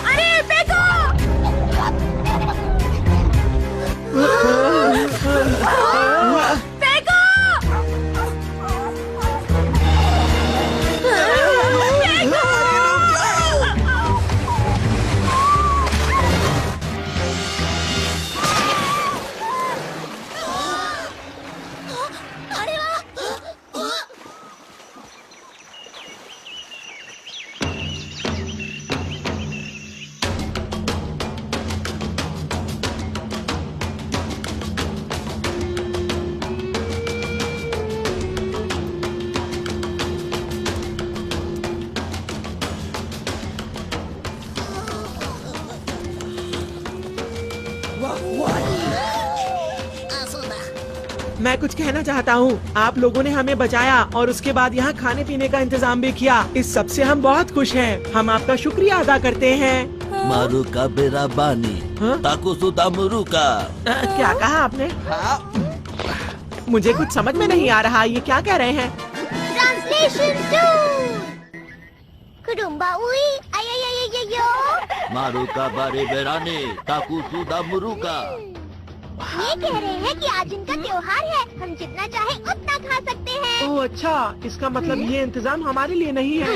अरे फेंको। फेंको। मैं कुछ कहना चाहता हूँ। आप लोगों ने हमें बचाया और उसके बाद यहाँ खाने पीने का इंतजाम भी किया। इस सब से हम बहुत खुश हैं। हम आपका शुक्रिया अदा करते हैं। मारुका बेराबानी, ताकुसुदा मुरुका। क्या कहा आपने? मुझे कुछ समझ में नहीं आ रहा। ये क्या कह रहे हैं? ट्रांसलेशन 2। कुडुम्बा उई आयो। मारुका बारे बेराने, ताकुसुदा मुरुका। ये कह रहे हैं कि आज इनका त्योहार है, हम जितना चाहे उतना खा सकते हैं। ओह अच्छा, इसका मतलब ये इंतजाम हमारे लिए नहीं है।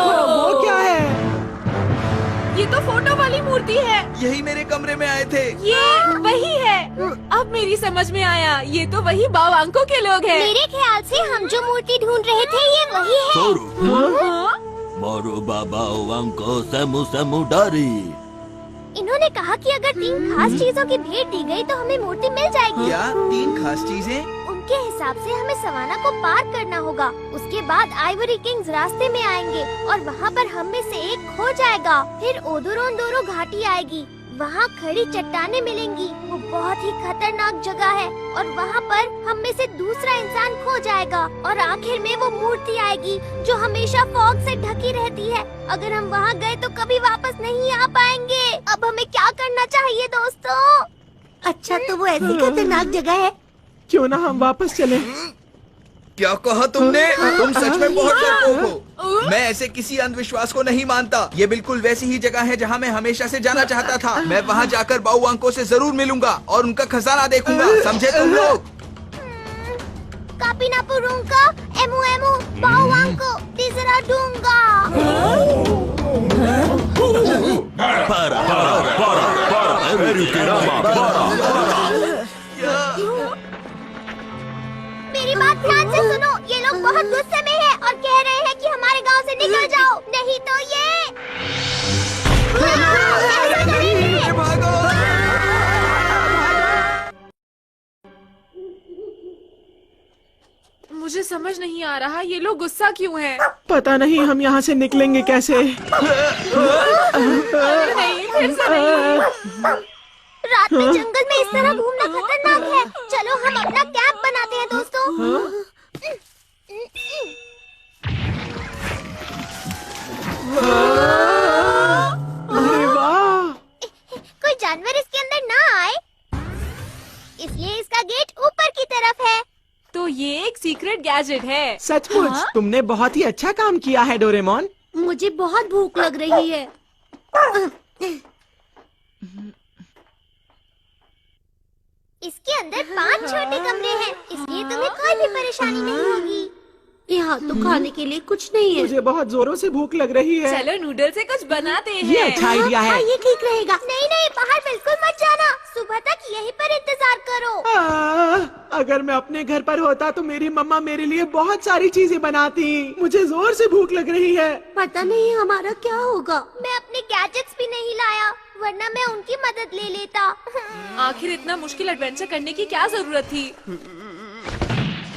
वो क्या है? ये तो फोटो वाली मूर्ति है। यही मेरे कमरे में आए थे। ये वही है। अब मेरी समझ में आया, ये तो वही बावांको के लोग हैं। मेरे ख्याल से हम जो मूर्ति ढूंढ रहे थे ये वही है। मारो बाबा वांको सेमु सेमु डारी। इन्होंने कहा कि अगर 3 खास चीजों की भेंट दी गई तो हमें मूर्ति मिल जाएगी। क्या 3 खास चीजें? उनके हिसाब से हमें सवाना को पार करना होगा। उसके बाद आइवरी किंग्स रास्ते में आएंगे और वहाँ पर हम में से एक खो जाएगा। फिर ओदोरोंडोरो घाटी आएगी, वहाँ खड़ी चट्टानें मिलेंगी। वो बहुत ही खतरनाक जगह है और वहाँ पर हम में से दूसरा इंसान खो जाएगा और आखिर में वो मूर्ति आएगी जो हमेशा फॉग से ढकी रहती है। अगर हम वहाँ गए तो कभी वापस नहीं आ पाएंगे। अब हमें क्या करना चाहिए दोस्तों? अच्छा तो वो ऐसी खतरनाक जगह है। क्यों ना हम वापस चले? क्या कहा तुमने? तुम सच में बहुत डरपोक हो। मैं ऐसे किसी अंधविश्वास को नहीं मानता। ये बिल्कुल वैसी ही जगह है जहाँ मैं हमेशा से जाना चाहता था। मैं वहाँ जाकर बाउवांको से जरूर मिलूंगा और उनका खजाना देखूंगा। समझे तुम लोग? कापिनापुरुंका, एमु एमु, बाउवांको, तिजरा डूंगा। मेरी बात ध्यान से सुनो। ये लोग बहुत गुस्से में हैं और कह रहे हैं कि हमारे गांव से निकल जाओ, नहीं तो ये भागो। मुझे समझ नहीं आ रहा ये लोग गुस्सा क्यों हैं? पता नहीं हम यहाँ से निकलेंगे कैसे। नहीं, फिर से नहीं। रात में जंगल में इस तरह घूमना खतरनाक है। चलो हम अपना कैंप बनाते हैं दोस्तों। अरे वाह! कोई जानवर इसके अंदर ना आए, इसलिए इसका गेट ऊपर की तरफ है। तो ये एक सीक्रेट गैजेट है। सचमुच तुमने बहुत ही अच्छा काम किया है डोरेमोन। मुझे बहुत भूख लग रही है। इसके अंदर 5 छोटे कमरे हैं, इसलिए तुम्हें कोई भी परेशानी नहीं होगी। यहाँ तो खाने के लिए कुछ नहीं है। मुझे बहुत जोरों से भूख लग रही है। चलो नूडल से कुछ बनाते हैं। ये अच्छा आइडिया है। ये ठीक रहेगा। नहीं नहीं, बाहर बिल्कुल मत जाना। सुबह तक यहीं पर इंतजार करो। अगर मैं अपने घर पर होता तो मेरी मम्मा मेरे लिए बहुत सारी चीजें बनाती। मुझे जोर से भूख लग रही है। पता नहीं हमारा क्या होगा। मैं अपने गैजेट्स भी नहीं लाया, वरना मैं उनकी मदद ले लेता। आखिर इतना मुश्किल एडवेंचर करने की क्या जरूरत थी?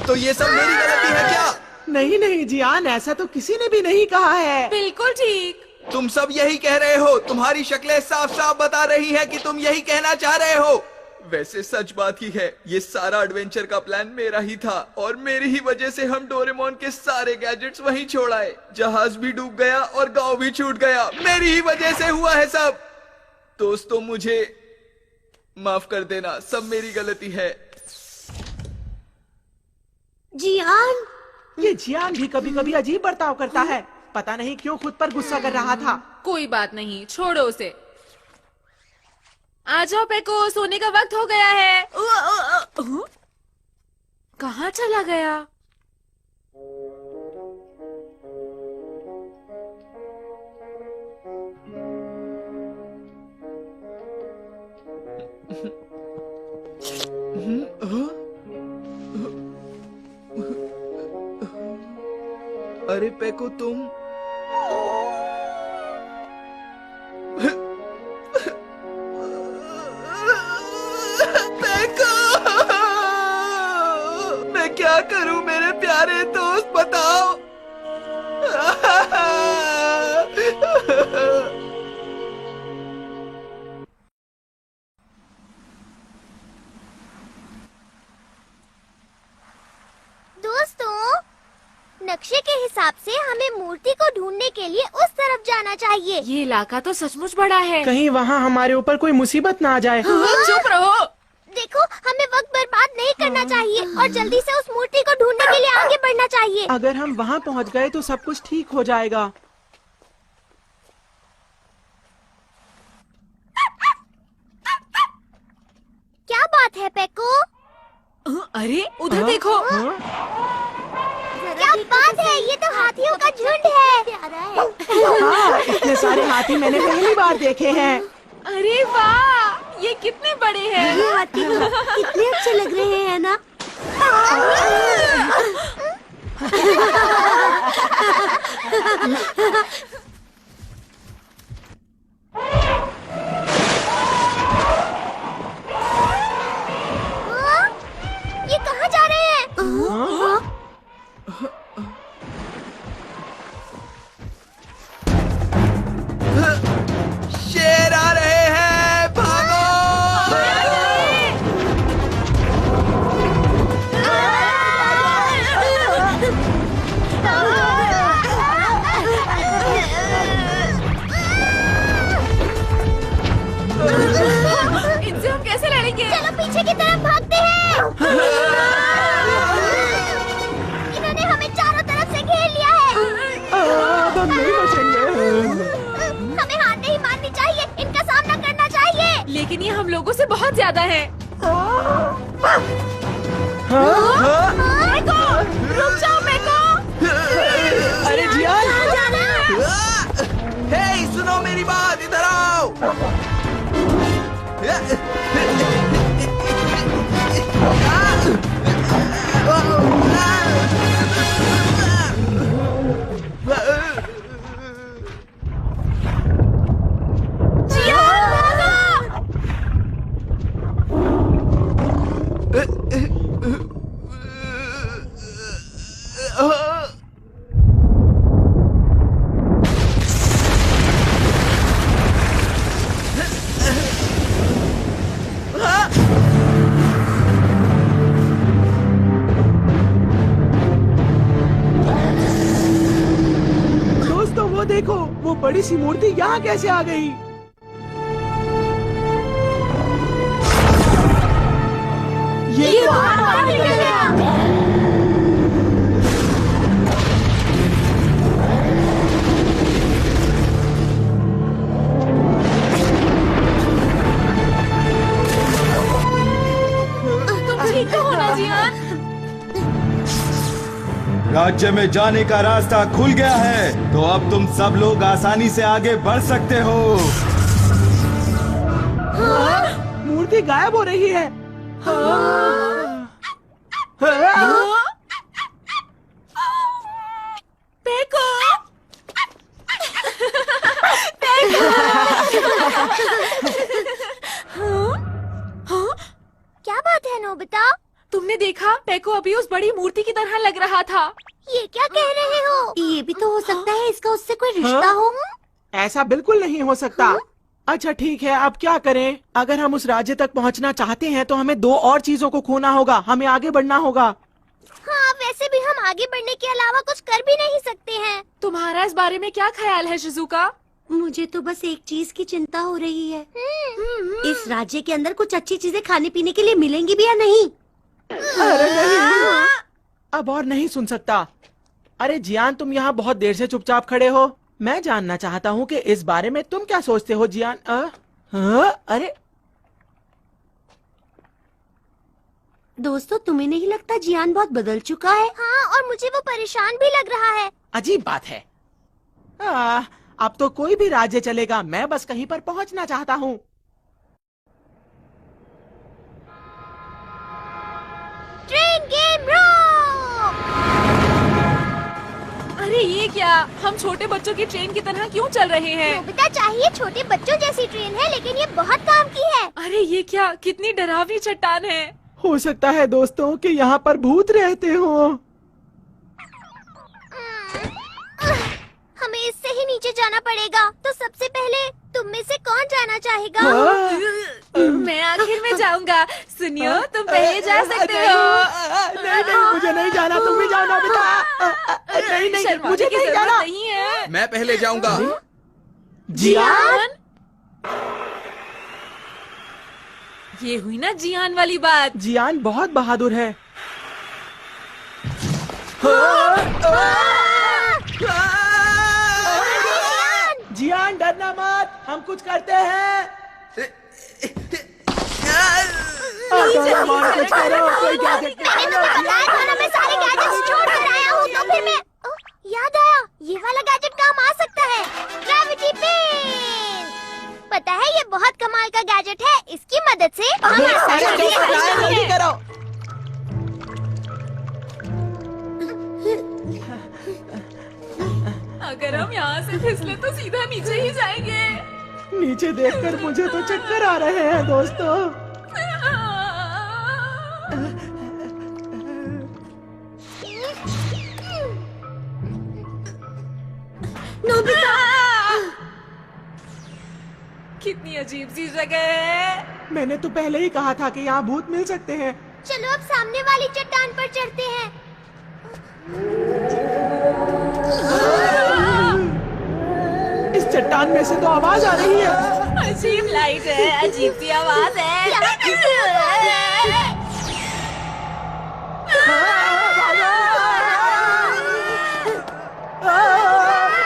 तो ये सब मेरी गलती है क्या? नहीं नहीं जियान, ऐसा तो किसी ने भी नहीं कहा है। बिल्कुल ठीक। तुम सब यही कह रहे हो। तुम्हारी शक्लें साफ साफ बता रही हैं कि तुम यही कहना चाह रहे हो। वैसे सच बात ही है, ये सारा एडवेंचर का प्लान मेरा ही था और मेरी ही वजह से हम डोरेमोन के सारे गैजेट्स वहीं छोड़ आए। जहाज भी डूब गया और गांव भी छूट गया। मेरी ही वजह से हुआ है सब। दोस्तों मुझे माफ कर देना, सब मेरी गलती है। जियान, ये जियान भी कभी कभी अजीब बर्ताव करता है। पता नहीं क्यों खुद पर गुस्सा कर रहा था। कोई बात नहीं, छोड़ो उसे। आ जाओ पेको, सोने का वक्त हो गया है। कहाँ चला गया? अरे पेको तुम मैं क्या करूं मेरे प्यारे दोस्त, बताओ। दोस्तों, नक्शे के हिसाब से हमें मूर्ति को ढूंढने के लिए उस तरफ जाना चाहिए। ये इलाका तो सचमुच बड़ा है। कहीं वहाँ हमारे ऊपर कोई मुसीबत ना आ जाए। चुप रहो। देखो, हमें वक्त बर्बाद नहीं करना चाहिए और जल्दी से उस मूर्ति को ढूंढने के लिए आगे बढ़ना चाहिए। अगर हम वहाँ पहुँच गए तो सब कुछ ठीक हो जाएगा। क्या बात है पेको? अरे उधर देखो। क्या बात है, ये तो हाथियों का झुंड है। हाँ, इतने सारे हाथी मैंने पहली बार देखे हैं। अरे वाह, ये कितने बड़े हैं। ये हाथी कितने अच्छे लग रहे हैं ना। ये कहाँ जा रहे हैं? शेर आ रहे हैं, भागो। इनसे हम कैसे लड़ेंगे? चलो पीछे की तरफ भागते हैं। इन्होंने हमें चारों तरफ से घेर लिया है। हम नहीं बचेंगे। हमें हार नहीं माननी चाहिए, इनका सामना करना चाहिए। लेकिन ये हम लोगों से बहुत ज्यादा है। मेको, रुक जाओ मेको। अरे जियान, हे, सुनो मेरी बात, इधर आओ। दोस्तों वो देखो, वो बड़ी सी मूर्ति यहाँ कैसे आ गई? ये तो बाहर निकल गया। ठीक तो होना जियान। राज्य में जाने का रास्ता खुल गया है, तो अब तुम सब लोग आसानी से आगे बढ़ सकते हो। मूर्ति गायब हो रही है। Phaco, phaco. बड़ी मूर्ति की तरह लग रहा था। ये क्या कह रहे हो? ये भी तो हो सकता है इसका उससे कोई रिश्ता हो। ऐसा बिल्कुल नहीं हो सकता। अच्छा ठीक है, अब क्या करें? अगर हम उस राज्य तक पहुंचना चाहते हैं तो हमें 2 और चीजों को खोना होगा। हमें आगे बढ़ना होगा। हाँ, वैसे भी हम आगे बढ़ने के अलावा कुछ कर भी नहीं सकते हैं। तुम्हारा इस बारे में क्या ख्याल है शिजुका? मुझे तो बस एक चीज की चिंता हो रही है। इस राज्य के अंदर कुछ अच्छी चीजें खाने पीने के लिए मिलेंगी भी या नहीं? अरे नहीं, अब और नहीं सुन सकता। अरे जियान, तुम यहाँ बहुत देर से चुपचाप खड़े हो। मैं जानना चाहता हूँ कि इस बारे में तुम क्या सोचते हो जियान? अरे दोस्तों, तुम्हें नहीं लगता जियान बहुत बदल चुका है? हाँ, और मुझे वो परेशान भी लग रहा है। अजीब बात है। अब तो कोई भी राज्य चलेगा। मैं बस कहीं पर पहुंचना चाहता हूँ। Train game rock! अरे ये क्या? हम छोटे बच्चों की ट्रेन की तरह क्यों चल रहे हैं? नोबिता चाहिए छोटे बच्चों जैसी ट्रेन है, लेकिन ये बहुत काम की है। अरे ये क्या? कितनी डरावनी चट्टान है। हो सकता है दोस्तों कि यहाँ पर भूत रहते हो। हमें इससे ही नीचे जाना पड़ेगा। तो सबसे पहले तुम में से कौन जाना चाहेगा? मैं आखिर में जाऊंगा। सुनियो, तुम पहले जा सकते हो। नहीं, मुझे नहीं जाना। तुम भी जाओ नोबिता। नहीं, मुझे नहीं जाना। नहीं है। मैं पहले जाऊंगा। जियान? ये हुई ना जियान वाली बात। जियान बहुत बहादुर है। जियान, डरना मत, हम कुछ करते हैं। कुछ करो, कोई गैजेट मैं सारे गैजेट्स छोड़ कर आया हूँ, तो फिर मैं याद आया, ये वाला गैजेट काम आ सकता है। Gravity pen. पता है, ये बहुत कमाल का गैजेट है। इसकी मदद से हम आसानी से करो। अगर हम यहाँ से फिसले तो सीधा नीचे ही जाएंगे। नीचे देखकर मुझे तो चक्कर आ रहे हैं दोस्तों। नोबिता! कितनी अजीब सी जगह है। मैंने तो पहले ही कहा था कि यहाँ भूत मिल सकते हैं। चलो अब सामने वाली चट्टान पर चढ़ते हैं। इस चट्टान में से तो आवाज आ रही है। अजीब लाइट है, अजीब सी आवाज है।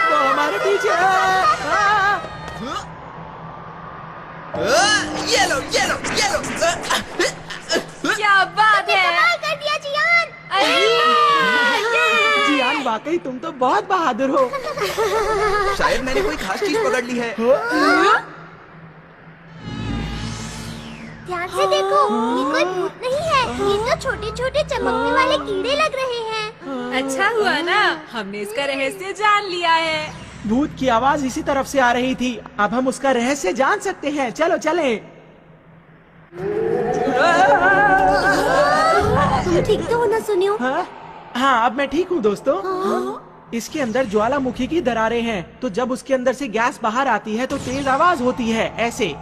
वो हमारे पीछे है। ये लो। क्या बात है? कमाल कर दिया जियान। जियान, वाकई तुम तो बहुत बहादुर हो। शायद मैंने कोई खास चीज पकड़ ली है। ध्यान से देखो, ये कोई भूत नहीं है। ये तो छोटे छोटे चमकने वाले कीड़े लग रहे हैं। अच्छा हुआ ना, हमने इसका रहस्य जान लिया है। भूत की आवाज इसी तरफ से आ रही थी। अब हम उसका रहस्य जान सकते हैं। चलो चलें। तुम ठीक तो हो ना सुनियो? हाँ, अब मैं ठीक हूँ दोस्तों। इसके अंदर ज्वालामुखी की दरारें हैं, तो जब उसके अंदर से गैस बाहर आती है तो तेज आवाज होती है, ऐसे।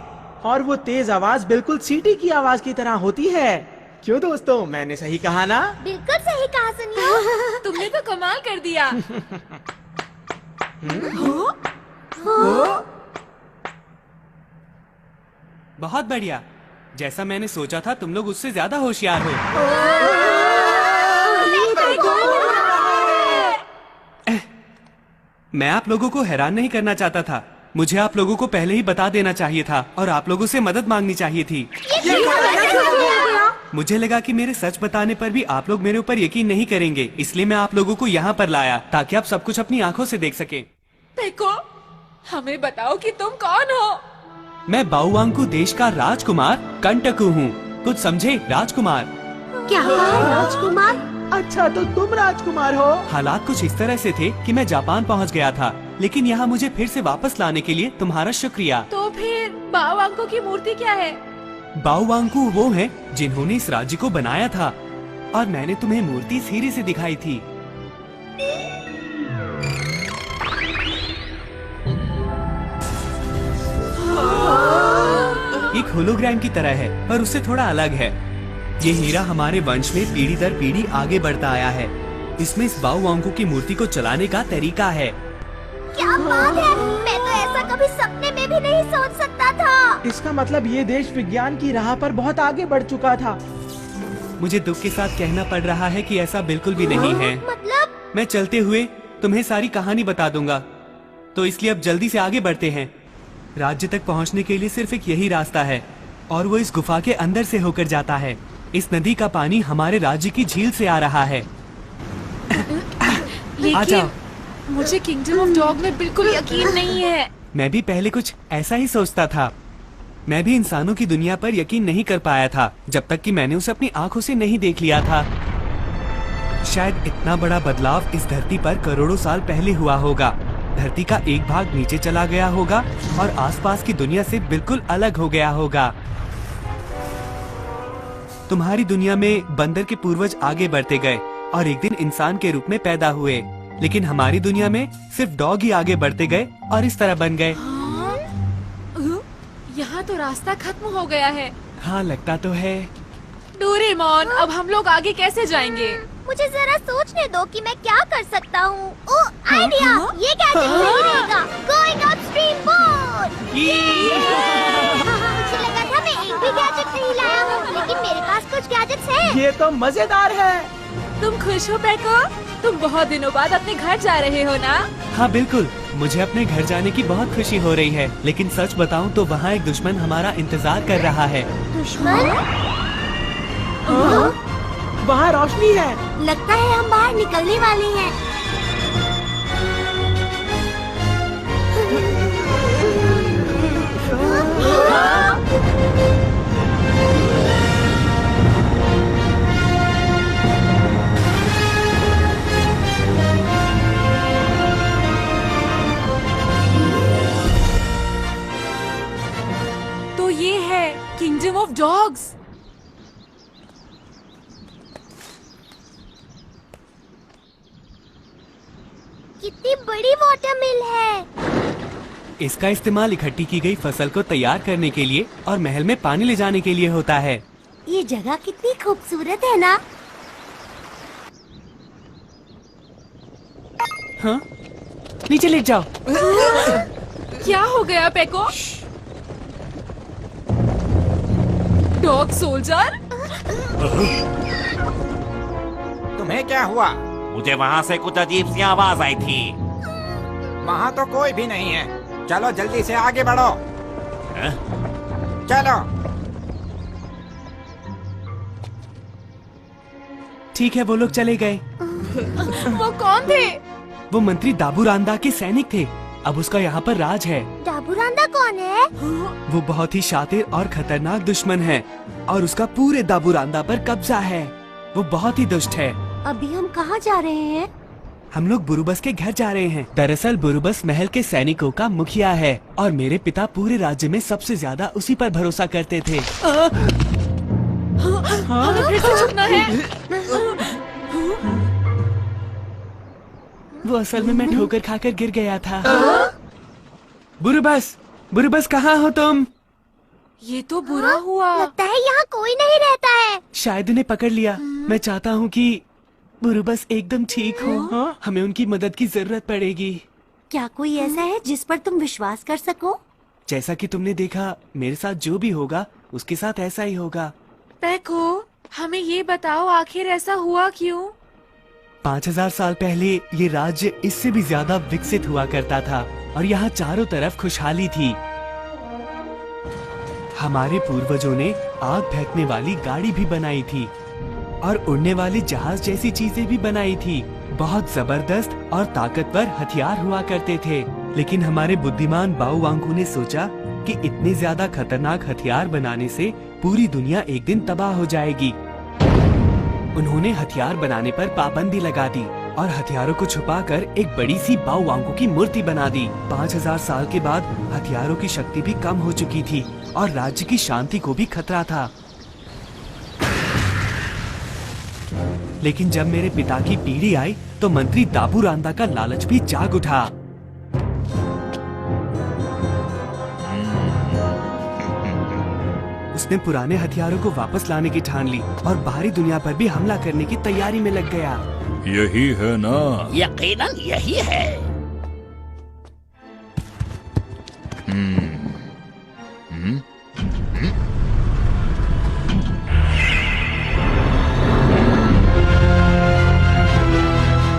और वो तेज आवाज बिल्कुल सीटी की आवाज की तरह होती है। क्यों दोस्तों, मैंने सही कहा ना? बिल्कुल सही कहा सुनियो। तुमने तो कमाल कर दिया। बहुत बढ़िया। जैसा मैंने सोचा था, तुम लोग उससे ज्यादा होशियार हो। मैं आप लोगों को हैरान नहीं करना चाहता था। मुझे आप लोगों को पहले ही बता देना चाहिए था और आप लोगों से मदद मांगनी चाहिए थी। मुझे लगा कि मेरे सच बताने पर भी आप लोग मेरे ऊपर यकीन नहीं करेंगे, इसलिए मैं आप लोगों को यहाँ पर लाया ताकि आप सब कुछ अपनी आंखों से देख सकें। देखो, हमें बताओ कि तुम कौन हो? मैं बाउवांकू देश का राजकुमार कंटकू हूँ। कुछ समझे? राजकुमार। क्या राजकुमार? अच्छा, तो तुम राजकुमार हो। हालात कुछ इस तरह से थे कि मैं जापान पहुँच गया था, लेकिन यहाँ मुझे फिर से वापस लाने के लिए तुम्हारा शुक्रिया। तो फिर बाउवांकू की मूर्ति क्या है? बाउवांकू वो हैं जिन्होंने इस राज्य को बनाया था। और मैंने तुम्हें मूर्ति सीढ़ी से दिखाई थी। एक होलोग्राम की तरह है, पर उससे थोड़ा अलग है। ये हीरा हमारे वंश में पीढ़ी दर पीढ़ी आगे बढ़ता आया है। इसमें इस बाओवांगकू की मूर्ति को चलाने का तरीका है। क्या बात है, मैं तो ऐसा कभी सपने में भी नहीं सोच सकता था। इसका मतलब ये देश विज्ञान की राह पर बहुत आगे बढ़ चुका था। मुझे दुख के साथ कहना पड़ रहा है कि ऐसा बिल्कुल भी नहीं है। मतलब? मैं चलते हुए तुम्हें सारी कहानी बता दूंगा, तो इसलिए अब जल्दी से आगे बढ़ते हैं। राज्य तक पहुंचने के लिए सिर्फ एक यही रास्ता है, और वो इस गुफा के अंदर से होकर जाता है। इस नदी का पानी हमारे राज्य की झील से आ रहा है। आ जाओ। मुझे किंगडम ऑफ डॉग में बिल्कुल यकीन नहीं है। मैं भी पहले कुछ ऐसा ही सोचता था। मैं भी इंसानों की दुनिया पर यकीन नहीं कर पाया था, जब तक कि मैंने उसे अपनी आंखों से नहीं देख लिया था। शायद इतना बड़ा बदलाव इस धरती पर करोड़ों साल पहले हुआ होगा। धरती का एक भाग नीचे चला गया होगा और आसपास की दुनिया से बिल्कुल अलग हो गया होगा। तुम्हारी दुनिया में बंदर के पूर्वज आगे बढ़ते गए और एक दिन इंसान के रूप में पैदा हुए, लेकिन हमारी दुनिया में सिर्फ डॉग ही आगे बढ़ते गए और इस तरह बन गए। यहाँ तो रास्ता खत्म हो गया है। हाँ, लगता तो है। डोरेमोन, अब हम लोग आगे कैसे जाएंगे? मुझे जरा सोचने दो कि मैं क्या कर सकता हूँ। ओह, आइडिया! ये गैजेट सही रहेगा। Going upstream boat. मुझे लगा था मैं एक भी गैजेट नहीं लाया हूँ, लेकिन मेरे पास कुछ गैजेट्स हैं। ये तो मजेदार है। तुम खुश हो पैको? तुम बहुत दिनों बाद अपने घर जा रहे हो ना? हाँ बिल्कुल, मुझे अपने घर जाने की बहुत खुशी हो रही है, लेकिन सच बताऊं तो वहाँ एक दुश्मन हमारा इंतजार कर रहा है। दुश्मन? वहाँ रोशनी है। लगता है हम बाहर निकलने वाले हैं। तो ये है किंगडम ऑफ डॉग्स। कितनी बड़ी वाटर मिल है। इसका इस्तेमाल इकट्ठी की गई फसल को तैयार करने के लिए और महल में पानी ले जाने के लिए होता है। ये जगह कितनी खूबसूरत है ना? हाँ? नीचे लेट जाओ। क्या हो गया पैको? Dog soldier? तुम्हें क्या हुआ? मुझे वहाँ से कुछ अजीब सी आवाज आई थी। वहाँ तो कोई भी नहीं है। चलो जल्दी से आगे बढ़ो। चलो। ठीक है, वो लोग चले गए। वो कौन थे? वो मंत्री दाबूरांदा के सैनिक थे। अब उसका यहाँ पर राज है। दाबूरांदा कौन है? वो बहुत ही शातिर और खतरनाक दुश्मन है और उसका पूरे दाबूरांदा पर कब्जा है। वो बहुत ही दुष्ट है। अभी हम कहाँ जा रहे हैं? हम लोग बुरुबस के घर जा रहे हैं। दरअसल बुरुबस महल के सैनिकों का मुखिया है और मेरे पिता पूरे राज्य में सबसे ज्यादा उसी पर भरोसा करते थे। हमें फिर से छुपना है। वो असल में मैं ठोकर खाकर गिर गया था। बुरुबस, बुरुबस कहाँ हो तुम? ये तो बुरा हुआ। लगता है यहाँ कोई नहीं रहता है। शायद उन्हें पकड़ लिया। मैं चाहता हूँ कि बुरुबस एकदम ठीक हो। हमें उनकी मदद की जरूरत पड़ेगी। क्या कोई ऐसा है जिस पर तुम विश्वास कर सको? जैसा कि तुमने देखा, मेरे साथ जो भी होगा उसके साथ ऐसा ही होगा। पैको, हमें ये बताओ आखिर ऐसा हुआ क्यों? 5000 साल पहले ये राज्य इससे भी ज्यादा विकसित हुआ करता था और यहाँ चारों तरफ खुशहाली थी। हमारे पूर्वजों ने आग फेंकने वाली गाड़ी भी बनाई थी और उड़ने वाली जहाज जैसी चीजें भी बनाई थी। बहुत जबरदस्त और ताकतवर हथियार हुआ करते थे, लेकिन हमारे बुद्धिमान बाओवांगकू ने सोचा कि इतने ज्यादा खतरनाक हथियार बनाने से पूरी दुनिया एक दिन तबाह हो जाएगी। उन्होंने हथियार बनाने पर पाबंदी लगा दी और हथियारों को छुपाकर एक बड़ी सी बाओवांगकू की मूर्ति बना दी। 5000 साल के बाद हथियारों की शक्ति भी कम हो चुकी थी और राज्य की शांति को भी खतरा था। लेकिन जब मेरे पिता की पीढ़ी आई तो मंत्री दाबूरांदा का लालच भी जाग उठा। उसने पुराने हथियारों को वापस लाने की ठान ली और बाहरी दुनिया पर भी हमला करने की तैयारी में लग गया। यही है ना? यकीनन यही है।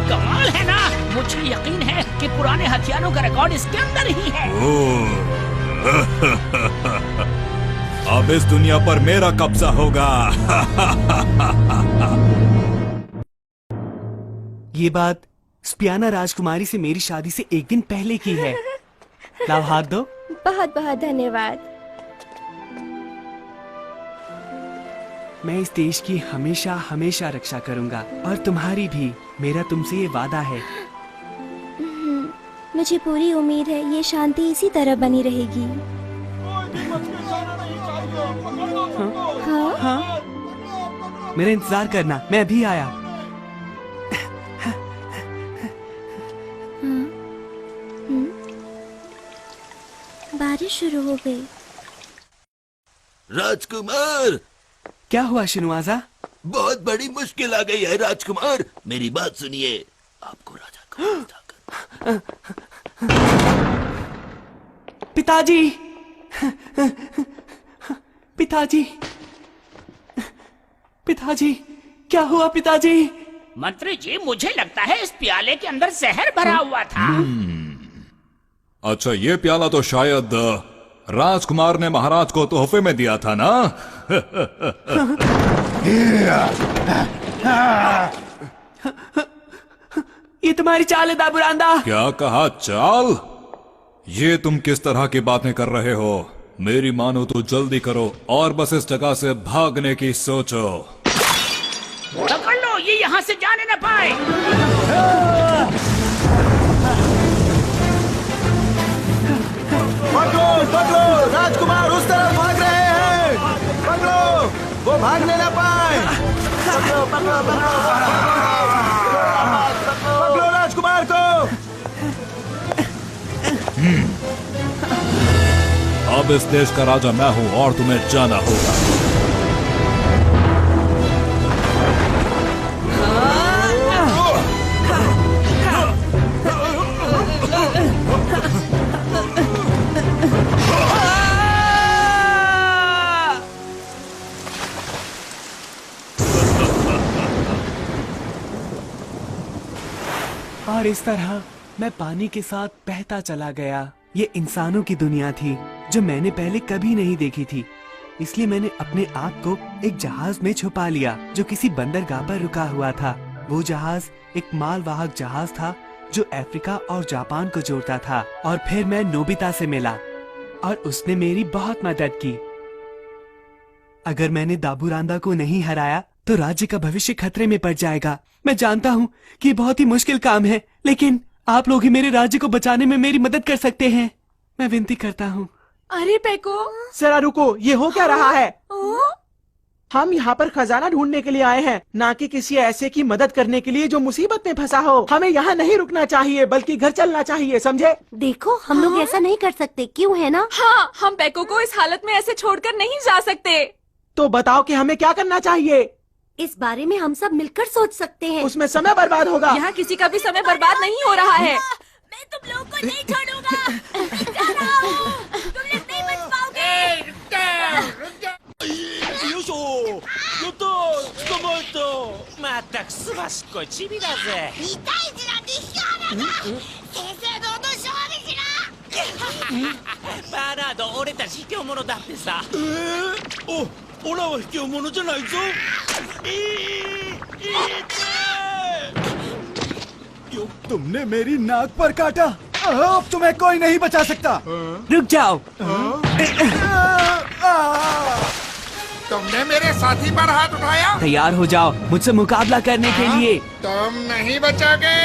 कमाल है ना, मुझे यकीन है कि पुराने हथियारों का रिकॉर्ड इसके अंदर ही है। अब इस दुनिया पर मेरा कब्जा होगा। ये बात स्पियाना राजकुमारी से मेरी शादी से एक दिन पहले की है। लाओ हाथ दो। बहुत बहुत धन्यवाद। मैं इस देश की हमेशा हमेशा रक्षा करूंगा और तुम्हारी भी। मेरा तुमसे ये वादा है। मुझे पूरी उम्मीद है ये शांति इसी तरह बनी रहेगी। हाँ? हाँ? मेरा इंतजार करना, मैं अभी आया। बारिश शुरू हो गई। राजकुमार, क्या हुआ शिनुआजा? बहुत बड़ी मुश्किल आ गई है राजकुमार। मेरी बात सुनिए। आपको राजा को पिताजी, पिताजी, पिताजी, क्या हुआ पिताजी? मंत्री जी, मुझे लगता है इस प्याले के अंदर जहर भरा हुआ था। अच्छा, ये प्याला तो शायद राजकुमार ने महाराज को तोहफे में दिया था ना? ये तुम्हारी चाल है दाबूरांदा। क्या कहा चाल? ये तुम किस तरह की बातें कर रहे हो? मेरी मानो तो जल्दी करो और बस इस जगह से भागने की सोचो। पकड़ लो, ये यहाँ से जाने न पाए। पकड़ो, पकड़ो, राजकुमार उस तरफ भाग रहे हैं। पकड़ो, वो भागने न पाए। पकड़ो, पकड़ो, पकड़ो, पकड़ो राजकुमार को। अब इस देश का राजा मैं हूं और तुम्हें जाना होगा। और इस तरह मैं पानी के साथ बहता चला गया। ये इंसानों की दुनिया थी जो मैंने पहले कभी नहीं देखी थी। इसलिए मैंने अपने आप को एक जहाज में छुपा लिया जो किसी बंदरगाह पर रुका हुआ था। वो जहाज एक मालवाहक जहाज था जो अफ्रीका और जापान को जोड़ता था। और फिर मैं नोबिता से मिला और उसने मेरी बहुत मदद की। अगर मैंने दाबूरांदा को नहीं हराया तो राज्य का भविष्य खतरे में पड़ जाएगा। मैं जानता हूँ कि ये बहुत ही मुश्किल काम है, लेकिन आप लोग ही मेरे राज्य को बचाने में मेरी मदद कर सकते हैं। मैं विनती करता हूँ। अरे पेको, जरा रुको, ये हो क्या रहा है? हम यहाँ पर खजाना ढूंढने के लिए आए हैं, ना कि किसी ऐसे की मदद करने के लिए जो मुसीबत में फंसा हो। हमें यहाँ नहीं रुकना चाहिए, बल्कि घर चलना चाहिए, समझे? देखो, हम लोग ऐसा नहीं कर सकते, क्यों है ना? हाँ, हम पेको को इस हालत में ऐसे छोड़कर नहीं जा सकते। तो बताओ कि हमें क्या करना चाहिए? इस बारे में हम सब मिलकर सोच सकते हैं। उसमें समय बर्बाद होगा। यहाँ किसी का भी समय बर्बाद नहीं हो रहा है। मैं तुम लोगों को नहीं छोड़ूंगा। मैं जा रहा हूँ। तुम लोग नहीं बच पाओगे। तुमने मेरी नाक पर काटा। अब तुम्हें कोई नहीं बचा सकता। रुक जाओ। तुमने मेरे साथी पर हाथ उठाया। तैयार हो जाओ मुझसे मुकाबला करने के लिए। तुम नहीं बचोगे।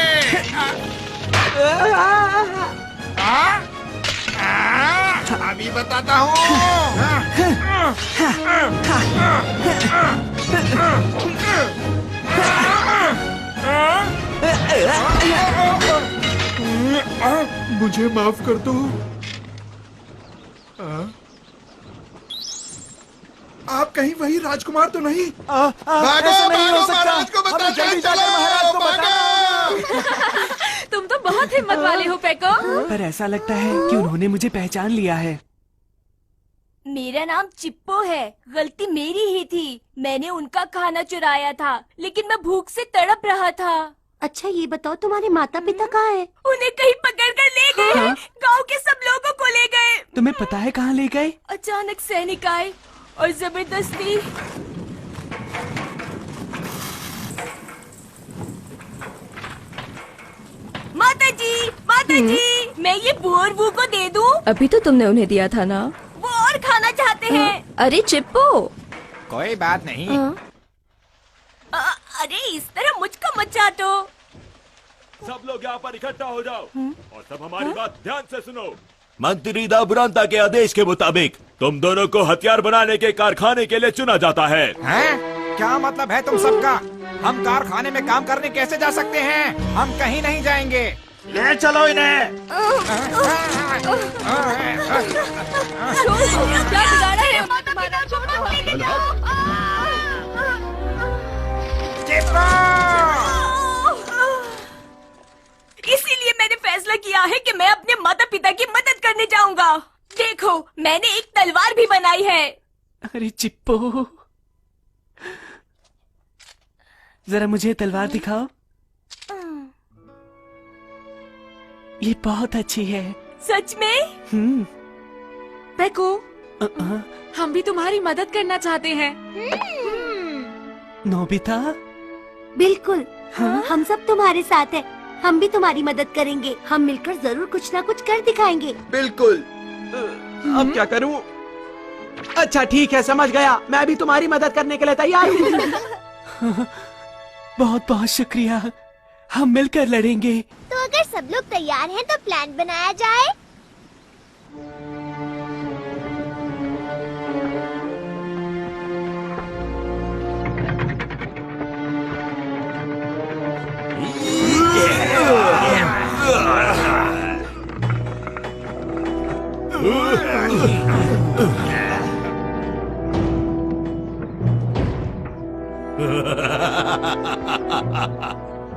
अभी बताता हूँ। मुझे माफ कर दो। आप कहीं वही राजकुमार तो नहीं? भागो, भागो, महाराज को बताओ, जल्दी जाकर महाराज को बताओ। तुम तो बहुत हिम्मत वाले हो पेको। पर ऐसा लगता है कि उन्होंने मुझे पहचान लिया है। मेरा नाम चिप्पो है। गलती मेरी ही थी। मैंने उनका खाना चुराया था, लेकिन मैं भूख से तड़प रहा था। अच्छा ये बताओ तुम्हारे माता पिता कहाँ हैं? उन्हें कहीं पकड़ कर ले गए हैं। गाँव के सब लोगों को ले गए। तुम्हें पता है कहाँ ले गए? अचानक सैनिक आए और जबरदस्ती। माता जी, मैं ये बुअरबू को दे दूं? अभी तो तुमने उन्हें दिया था ना। वो और खाना चाहते हैं। अरे चिप्पो, कोई बात नहीं। अरे इस तरह मुझको मत चाटो। सब लोग यहाँ पर इकट्ठा हो जाओ और सब हमारी बात ध्यान से सुनो। मंत्री दाबुरांता के आदेश के मुताबिक तुम दोनों को हथियार बनाने के कारखाने के लिए चुना जाता है। हैं? क्या मतलब है तुम सबका? हम कारखाने में काम करने कैसे जा सकते हैं? हम कहीं नहीं जाएंगे। ले चलो इन्हें। क्या बिगाड़ा है? इसीलिए मैंने फैसला किया है कि मैं अपने माता पिता की मदद करने जाऊंगा। देखो, मैंने एक तलवार भी बनाई है। अरे चिप्पो, जरा मुझे तलवार दिखाओ। ये बहुत अच्छी है। सच में? पेको, हम भी तुम्हारी मदद करना चाहते हैं। नोबिता? बिल्कुल। हम सब तुम्हारे साथ हैं। हम भी तुम्हारी मदद करेंगे। हम मिलकर जरूर कुछ ना कुछ कर दिखाएंगे। बिल्कुल। अब क्या करूं? अच्छा ठीक है, समझ गया। मैं भी तुम्हारी मदद करने के लिए तैयार हूँ। बहुत बहुत शुक्रिया। हम मिलकर लड़ेंगे। तो अगर सब लोग तैयार हैं तो प्लान बनाया जाए।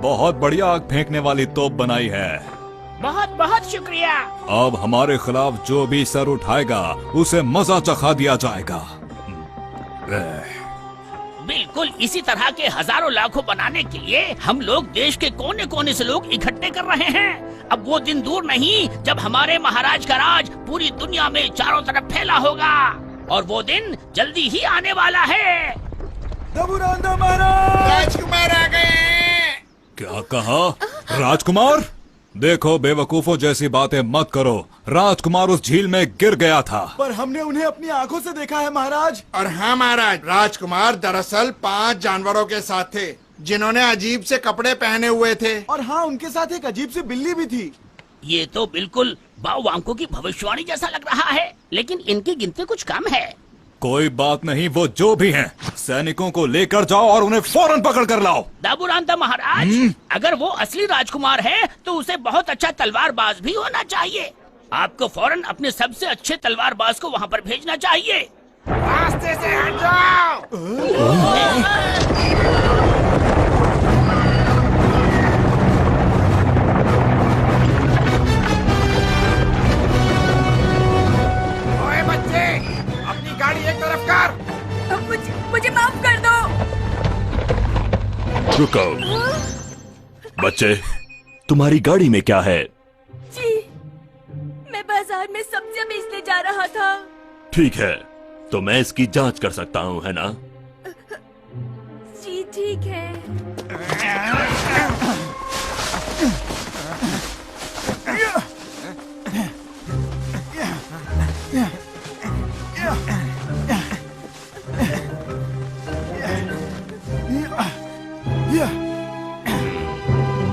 बहुत बढ़िया आग फेंकने वाली तोप बनाई है। बहुत बहुत शुक्रिया। अब हमारे खिलाफ जो भी सर उठाएगा उसे मजा चखा दिया जाएगा। बिल्कुल इसी तरह के हजारों लाखों बनाने के लिए हम लोग देश के कोने कोने से लोग इकट्ठे कर रहे हैं। अब वो दिन दूर नहीं जब हमारे महाराज का राज पूरी दुनिया में चारों तरफ फैला होगा, और वो दिन जल्दी ही आने वाला है। राजकुमार आ गए। क्या कहा? राजकुमार? देखो बेवकूफों जैसी बातें मत करो। राजकुमार उस झील में गिर गया था। पर हमने उन्हें अपनी आंखों से देखा है महाराज। और हाँ महाराज, राजकुमार दरअसल 5 जानवरों के साथ थे जिन्होंने अजीब से कपड़े पहने हुए थे। और हाँ, उनके साथ एक अजीब सी बिल्ली भी थी। ये तो बिल्कुल बाओवांको की भविष्यवाणी जैसा लग रहा है, लेकिन इनकी गिनती कुछ कम है। कोई बात नहीं, वो जो भी हैं, सैनिकों को लेकर जाओ और उन्हें फौरन पकड़ कर लाओ। दाबुरांता महाराज, अगर वो असली राजकुमार है तो उसे बहुत अच्छा तलवारबाज भी होना चाहिए। आपको फौरन अपने सबसे अच्छे तलवारबाज को वहाँ पर भेजना चाहिए। रास्ते से हट जाओ। ओए बच्चे, अपनी गाड़ी एक तरफ कर। मुझे माफ कर दो। रुको बच्चे, तुम्हारी गाड़ी में क्या है? जी, मैं बाजार में सब्जियां बेचने जा रहा था। ठीक है, तो मैं इसकी जांच कर सकता हूँ, है ना? जी ठीक है।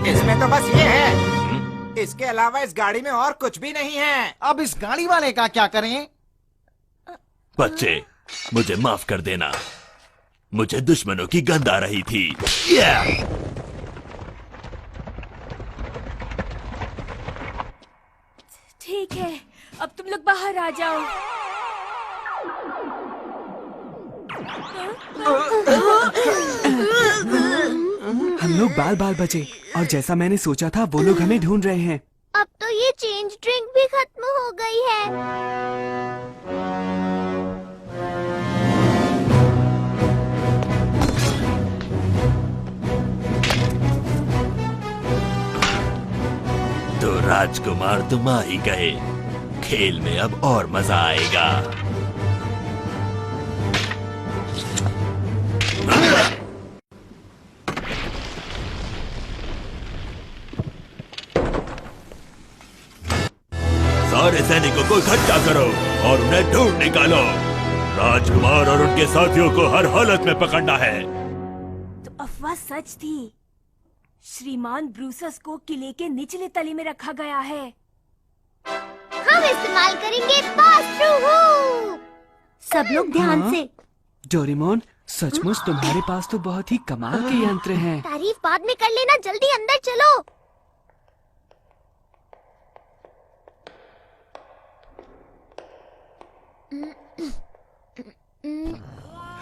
इसमें तो बस ये है, इसके अलावा इस गाड़ी में और कुछ भी नहीं है। अब इस गाड़ी वाले का क्या करें? बच्चे, मुझे माफ कर देना। मुझे दुश्मनों की गंध आ रही थी। ठीक है, अब तुम लोग बाहर आ जाओ। हम लोग बाल बाल बचे और जैसा मैंने सोचा था वो लोग हमें ढूंढ रहे हैं। अब तो ये चेंज ड्रिंक भी खत्म हो गई है। तो राजकुमार तुम आ ही गए। खेल में अब और मजा आएगा। सारे सैनिकों को इकट्ठा करो और उन्हें ढूंढ निकालो। राजकुमार और उनके साथियों को हर हालत में पकड़ना है। तो अफवाह सच थी। श्रीमान ब्रूसस को किले के निचले तले में रखा गया है। हम इस्तेमाल करेंगे पास थ्रू हुक। सब लोग ध्यान से। डोरेमोन, सचमुच तुम्हारे पास तो बहुत ही कमाल के यंत्र हैं। तारीफ बाद में कर लेना, जल्दी अंदर चलो।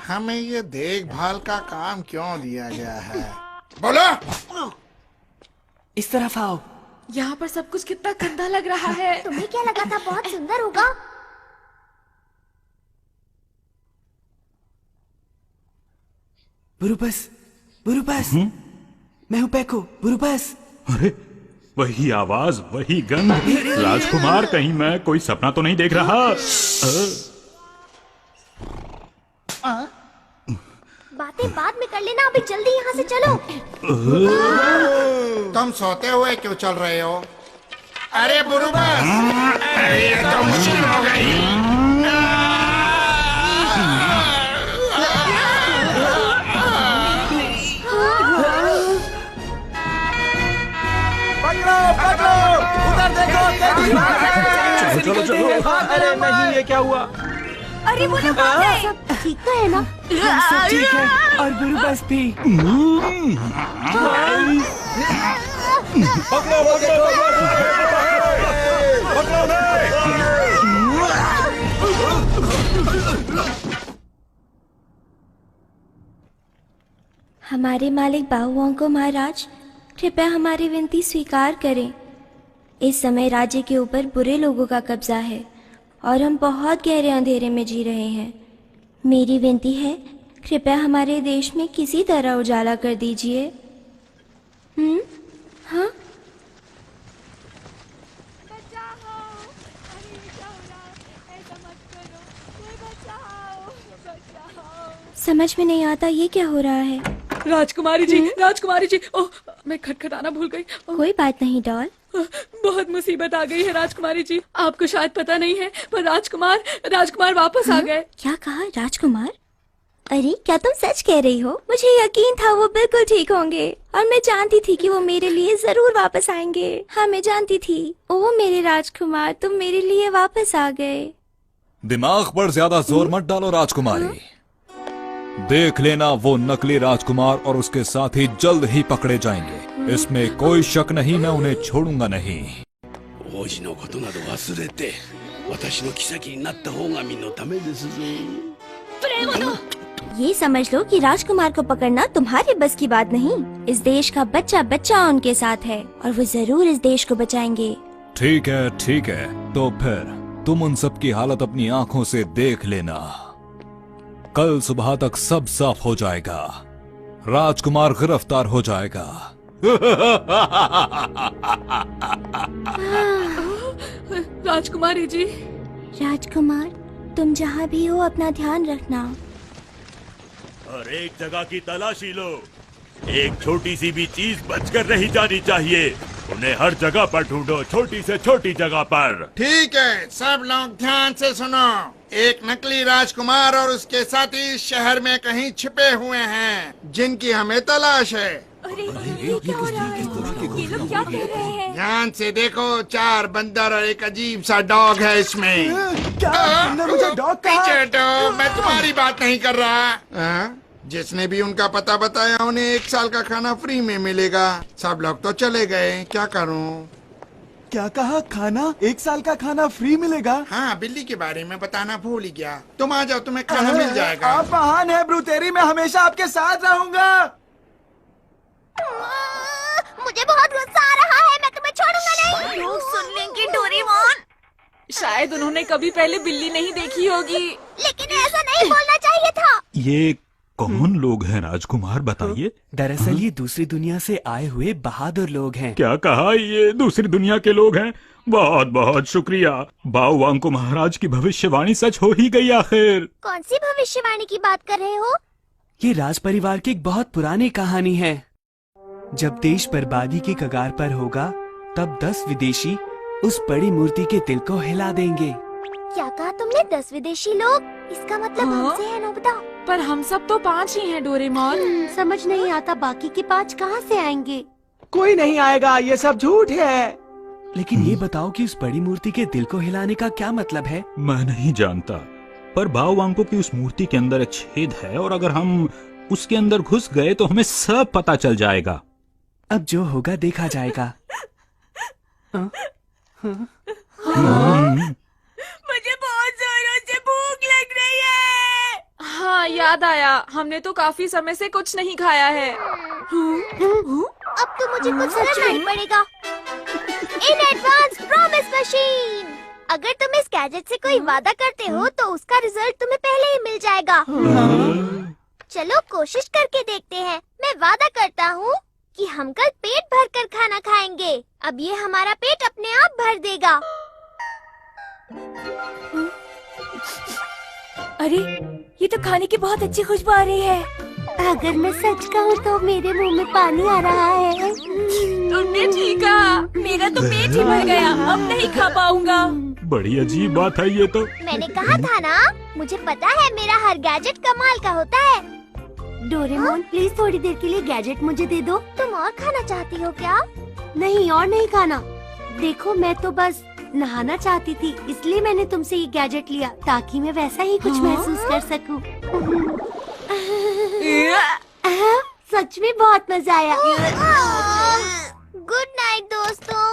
हमें ये देखभाल का काम क्यों दिया गया है? बोलो। इस तरफ आओ। यहाँ पर सब कुछ कितना गंदा लग रहा है। तुम्हें क्या लगा था बहुत सुंदर होगा? बुरुपस, बुरुपस, मैं हूँ पैको, बुरुपस। अरे वही आवाज, वही गंध। राजकुमार, कहीं मैं कोई सपना तो नहीं देख रहा? बातें बाद में कर लेना, अभी जल्दी यहाँ से चलो। तुम सोते हुए क्यों चल रहे हो? अरे बुरुबस, ये तो मुश्किल हो गई। पकड़ो, पकड़ो, उधर देखो। चलो चलो। अरे नहीं, ये क्या हुआ? अरे वो लोग आ गए। सब ठीक तो है ना? सब ठीक है और बुरुपस भी। पकड़ो, पकड़ो, हमारे मालिक बाहुओंको महाराज, कृपया हमारी विनती स्वीकार करें। इस समय राज्य के ऊपर बुरे लोगों का कब्जा है और हम बहुत गहरे अंधेरे में जी रहे हैं। मेरी विनती है, कृपया हमारे देश में किसी तरह उजाला कर दीजिए। हाँ? समझ में नहीं आता ये क्या हो रहा है। राजकुमारी जी, राजकुमारी जी, ओह मैं खटखटाना भूल गई। कोई बात नहीं डॉल। बहुत मुसीबत आ गई है राजकुमारी जी। आपको शायद पता नहीं है पर राजकुमार वापस आ गए। क्या कहा? राजकुमार? अरे क्या तुम सच कह रही हो? मुझे यकीन था वो बिल्कुल ठीक होंगे और मैं जानती थी कि वो मेरे लिए जरूर वापस आएंगे। हाँ, मैं जानती थी। ओ मेरे राजकुमार, तुम मेरे लिए वापस आ गए। दिमाग पर ज्यादा जोर मत डालो राजकुमारी। देख लेना, वो नकली राजकुमार और उसके साथी जल्द ही पकड़े जाएंगे। इसमें कोई शक नहीं, मैं उन्हें छोड़ूंगा नहीं। ये समझ लो कि राजकुमार को पकड़ना तुम्हारे बस की बात नहीं। इस देश का बच्चा बच्चा उनके साथ है और वो जरूर इस देश को बचाएंगे। ठीक है, तो फिर तुम उन सब की हालत अपनी आंखों से देख लेना। कल सुबह तक सब साफ हो जाएगा। राजकुमार गिरफ्तार हो जाएगा। राजकुमारी जी। राजकुमार, तुम जहाँ भी हो अपना ध्यान रखना। हर एक जगह की तलाशी लो। एक छोटी सी भी चीज बचकर नहीं जानी चाहिए। उन्हें हर जगह पर ढूंढो, छोटी से छोटी जगह पर। ठीक है, सब लोग ध्यान से सुनो। एक नकली राजकुमार और उसके साथी इस शहर में कहीं छिपे हुए हैं, जिनकी हमें तलाश है। अरे ये क्या हो रहा है? ये लोग क्या कह रहे हैं? ध्यान से देखो, 4 बंदर और एक अजीब सा डॉग है इसमें। क्या तुमने मुझे डॉग कहा? पीछे हटो, मैं तुम्हारी बात नहीं कर रहा। जिसने भी उनका पता बताया उन्हें 1 साल का खाना फ्री में मिलेगा। सब लोग तो चले गए, क्या करूं? क्या कहा? खाना? 1 साल का खाना फ्री मिलेगा? हाँ, बिल्ली के बारे में बताना भूल ही गया। तुम आ जाओ, तुम्हें खाना मिल जाएगा। आप महान है ब्रूतेरी, मैं हमेशा आपके साथ रहूंगा। मुझे बहुत गुस्सा आ रहा है, मैं तुम्हें छोड़ूंगा नहीं। लोग सुन लेंगे डोरेमोन। शायद उन्होंने कभी पहले बिल्ली नहीं देखी होगी। लेकिन ऐसा नहीं बोलना चाहिए था। ये कौन लोग हैं राजकुमार, बताइए। दरअसल ये दूसरी दुनिया से आए हुए बहादुर लोग हैं। क्या कहा? ये दूसरी दुनिया के लोग हैं? बहुत बहुत शुक्रिया। बाओ वांको महाराज की भविष्यवाणी सच हो ही गई आखिर। कौन सी भविष्यवाणी की बात कर रहे हो? ये राज परिवार की एक बहुत पुरानी कहानी है। जब देश बर्बादी की कगार पर होगा, तब 10 विदेशी उस बड़ी मूर्ति के दिल को हिला देंगे। क्या कहा तुमने? 10 विदेशी लोग? इसका मतलब हमसे है नोबिता। पर हम सब तो 5 ही हैं डोरेमोन। समझ नहीं आता बाकी के 5 कहाँ से आएंगे? कोई नहीं आएगा, ये सब झूठ है। लेकिन ये बताओ कि उस बड़ी मूर्ति के दिल को हिलाने का क्या मतलब है? मैं नहीं जानता, पर बाओ वांको की उस मूर्ति के अंदर एक छेद है और अगर हम उसके अंदर घुस गए तो हमें सब पता चल जाएगा। अब जो होगा देखा जाएगा। मुझे बहुत जोरों से भूख लग रही है। हाँ, याद आया, हमने तो काफी समय से कुछ नहीं खाया है। अब तो मुझे कुछ करना ही पड़ेगा। In advance promise machine. अगर तुम इस गैजेट से कोई वादा करते हो तो उसका रिजल्ट तुम्हें पहले ही मिल जाएगा। चलो कोशिश करके देखते हैं। मैं वादा करता हूँ कि हम कल पेट भर कर खाना खाएंगे। अब ये हमारा पेट अपने आप भर देगा। अरे, ये तो खाने की बहुत अच्छी खुशबू आ रही है। अगर मैं सच कहूँ तो मेरे मुंह में पानी आ रहा है। तुमने ठीक कहा, मेरा तो पेट ही भर गया, अब नहीं खा पाऊंगा। बड़ी अजीब बात है ये तो। मैंने कहा था ना, मुझे पता है मेरा हर गैजेट कमाल का होता है। डोरेमोन प्लीज थोड़ी देर के लिए गैजेट मुझे दे दो। तुम और खाना चाहती हो क्या? नहीं, और नहीं खाना। देखो मैं तो बस नहाना चाहती थी, इसलिए मैंने तुमसे ये गैजेट लिया ताकि मैं वैसा ही कुछ महसूस कर सकूं। सच में बहुत मजा आया। गुड नाइट दोस्तों।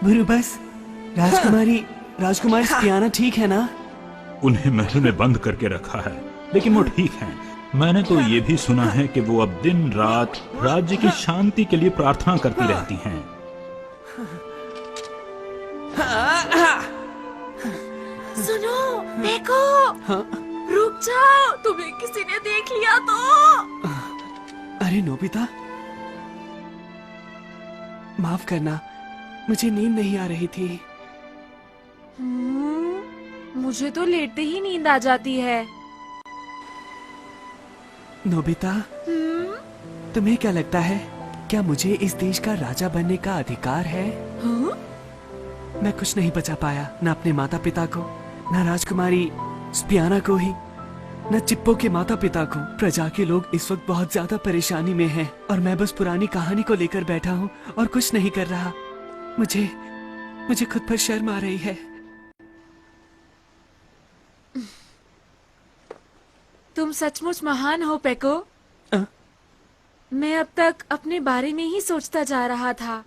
गुरु बस, राजकुमारी स्पियाना ठीक है ना? उन्हें महल में बंद करके रखा है, लेकिन वो ठीक हैं। मैंने तो ये भी सुना है कि वो अब दिन रात राज्य की शांति के लिए प्रार्थना करती रहती हैं। सुनो, देखो। रुक जाओ, तुम्हें किसी ने देख लिया तो। अरे नोबिता, माफ करना, मुझे नींद नहीं आ रही थी। मुझे तो लेटते ही नींद आ जाती है। नोबिता, तुम्हें क्या लगता है, क्या मुझे इस देश का राजा बनने का अधिकार है? मैं कुछ नहीं बचा पाया, न अपने माता पिता को, न राजकुमारी स्पियाना को ही, न चिप्पो के माता पिता को। प्रजा के लोग इस वक्त बहुत ज्यादा परेशानी में हैं और मैं बस पुरानी कहानी को लेकर बैठा हूँ और कुछ नहीं कर रहा। मुझे खुद पर शर्म आ रही है। तुम सचमुच महान हो पेको। मैं अब तक अपने बारे में ही सोचता जा रहा था।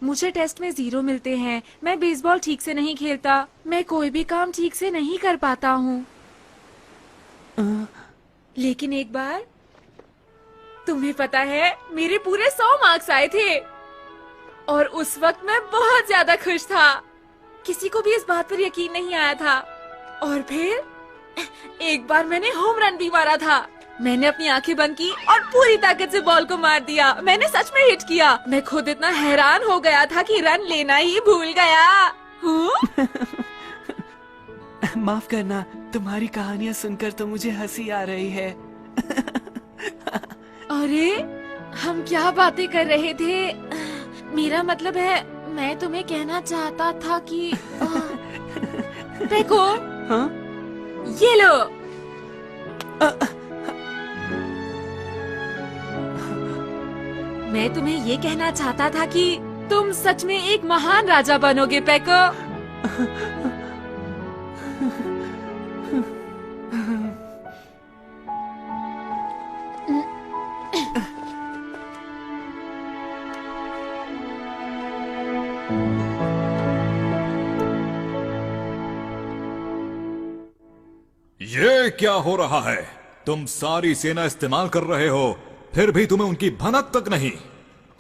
मुझे टेस्ट में 0 मिलते हैं, मैं बेसबॉल ठीक से नहीं खेलता, मैं कोई भी काम ठीक से नहीं कर पाता हूँ। लेकिन एक बार, तुम्हें पता है, मेरे पूरे 100 मार्क्स आए थे और उस वक्त मैं बहुत ज्यादा खुश था। किसी को भी इस बात पर यकीन नहीं आया था। और फिर एक बार मैंने होम रन भी मारा था। मैंने अपनी आंखें बंद की और पूरी ताकत से बॉल को मार दिया। मैंने सच में हिट किया। मैं खुद इतना हैरान हो गया था कि रन लेना ही भूल गया। माफ करना, तुम्हारी कहानियाँ सुनकर तो मुझे हंसी आ रही है। अरे, हम क्या बातें कर रहे थे? मेरा मतलब है, मैं तुम्हें कहना चाहता था कि देखो, ये लो। मैं तुम्हें ये कहना चाहता था कि तुम सच में एक महान राजा बनोगे पेको। ये क्या हो रहा है? तुम सारी सेना इस्तेमाल कर रहे हो, फिर भी तुम्हें उनकी भनक तक नहीं।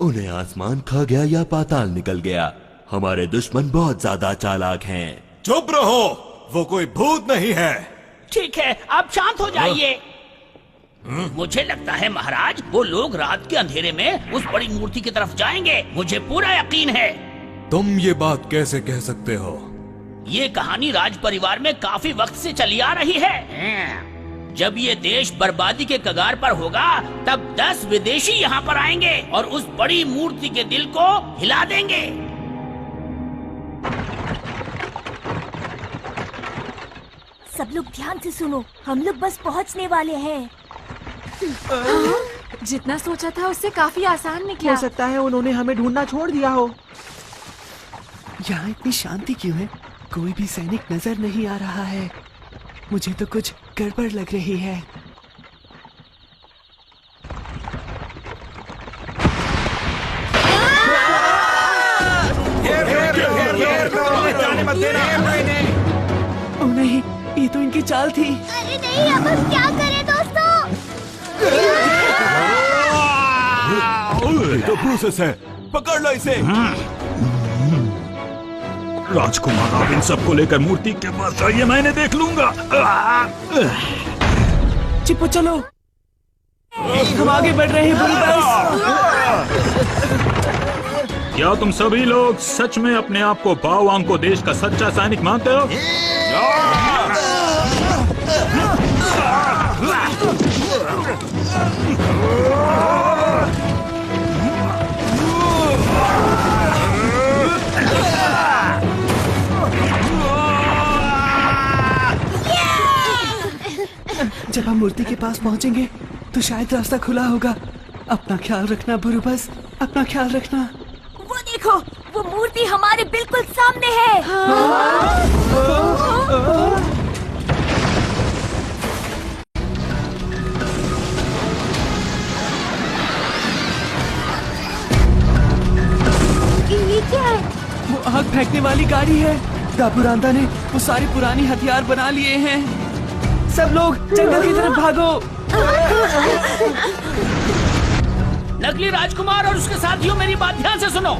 उन्हें आसमान खा गया या पाताल निकल गया। हमारे दुश्मन बहुत ज्यादा चालाक हैं। चुप रहो, वो कोई भूत नहीं है। ठीक है, आप शांत हो जाइए। मुझे लगता है महाराज, वो लोग रात के अंधेरे में उस बड़ी मूर्ति की तरफ जाएंगे। मुझे पूरा यकीन है। तुम ये बात कैसे कह सकते हो? ये कहानी राज परिवार में काफी वक्त से चली आ रही है। जब ये देश बर्बादी के कगार पर होगा, तब 10 विदेशी यहाँ पर आएंगे और उस बड़ी मूर्ति के दिल को हिला देंगे। सब लोग ध्यान से सुनो, हम लोग बस पहुँचने वाले हैं। जितना सोचा था उससे काफी आसान निकला। हो सकता है उन्होंने हमें ढूंढना छोड़ दिया हो। यहाँ इतनी शांति क्यों है? कोई भी सैनिक नजर नहीं आ रहा है। मुझे तो कुछ गड़बड़ लग रही है। ओह नहीं, ये तो इनकी चाल थी। अरे नहीं, अब हम क्या करें दोस्तों? ये तो प्रोसेस है, पकड़ लो इसे। राजकुमार, आप इन सबको लेकर मूर्ति के पास जाइए, मैंने देख लूंगा। चिप्पो चलो, हम आगे बढ़ रहे हैं। क्या तुम सभी लोग सच में अपने आप को बाओवांग को देश का सच्चा सैनिक मानते हो? जब हम मूर्ति के पास पहुंचेंगे तो शायद रास्ता खुला होगा। अपना ख्याल रखना बुरुबस, अपना ख्याल रखना। वो देखो, वो मूर्ति हमारे बिल्कुल सामने है। ये क्या है? वो आग फेंकने वाली गाड़ी है। दाबुरांदा ने वो सारे पुरानी हथियार बना लिए हैं। सब लोग जंगल की तरफ भागो। नकली राजकुमार और उसके साथियों, मेरी बात ध्यान से सुनो।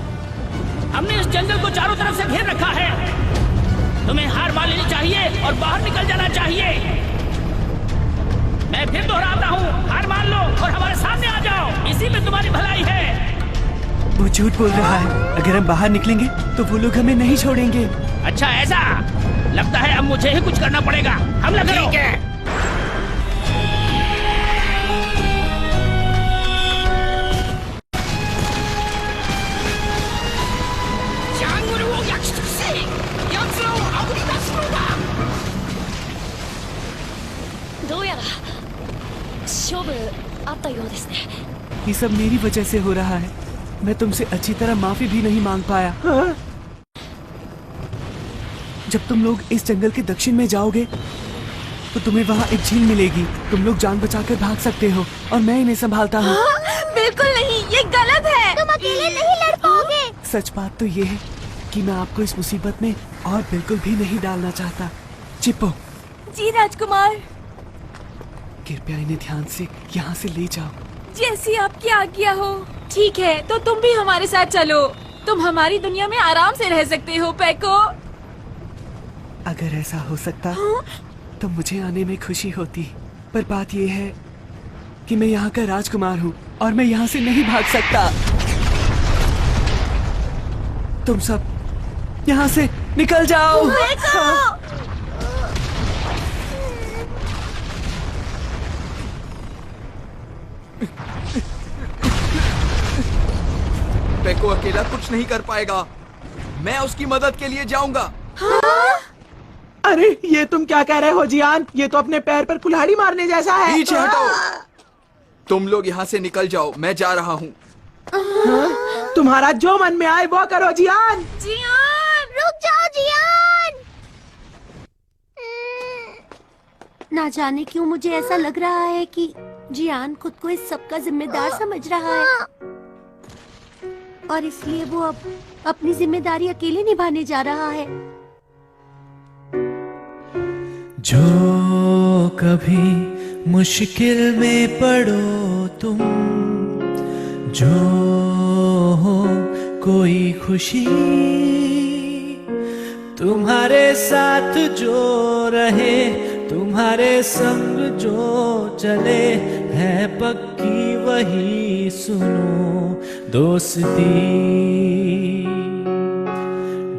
हमने इस जंगल को चारों तरफ से घेर रखा है। तुम्हें हार मान लेनी चाहिए और बाहर निकल जाना चाहिए। मैं फिर दोहराता हूँ, हार मान लो और हमारे सामने आ जाओ। इसी में तुम्हारी भलाई है। वो झूठ बोल रहा है। अगर हम बाहर निकलेंगे तो वो लोग हमें नहीं छोड़ेंगे। अच्छा ऐसा? लगता है अब मुझे ही कुछ करना पड़ेगा। हमला करो। ठीक है। ये सब मेरी वजह से हो रहा है। मैं तुमसे अच्छी तरह माफी भी नहीं मांग पाया। जब तुम लोग इस जंगल के दक्षिण में जाओगे तो तुम्हें वहाँ एक झील मिलेगी। तुम लोग जान बचाकर भाग सकते हो और मैं इन्हें संभालता हूँ। बिल्कुल नहीं, ये गलत है। तुम अकेले नहीं लड़ पाओगे। सच बात तो ये है कि मैं आपको इस मुसीबत में और बिल्कुल भी नहीं डालना चाहता। चिप्पो। जी राजकुमार। कृपया इन्हें ध्यान से यहाँ से ले जाओ। जैसी आपकी आज्ञा हो। ठीक है, तो तुम भी हमारे साथ चलो। तुम हमारी दुनिया में आराम से रह सकते हो पेको। अगर ऐसा हो सकता तो मुझे आने में खुशी होती, पर बात यह है कि मैं यहाँ का राजकुमार हूँ और मैं यहाँ से नहीं भाग सकता। तुम सब यहाँ से निकल जाओ। पेको अकेला कुछ नहीं कर पाएगा। मैं उसकी मदद के लिए जाऊंगा। अरे ये तुम क्या कह रहे हो जियान? ये तो अपने पैर पर कुल्हाड़ी मारने जैसा है। पीछे हटो। तुम लोग यहाँ से निकल जाओ, मैं जा रहा हूँ। तुम्हारा जो मन में आए वो करो जियान। जियान रुक जाओ जियान। ना जाने क्यों मुझे ऐसा लग रहा है कि जियान खुद को इस सब का जिम्मेदार समझ रहा है और इसलिए वो अब अपनी जिम्मेदारी अकेले निभाने जा रहा है। जो कभी मुश्किल में पड़ो तुम, जो हो कोई खुशी तुम्हारे साथ जो रहे, तुम्हारे संग जो चले, है पक्की वही सुनो दोस्ती।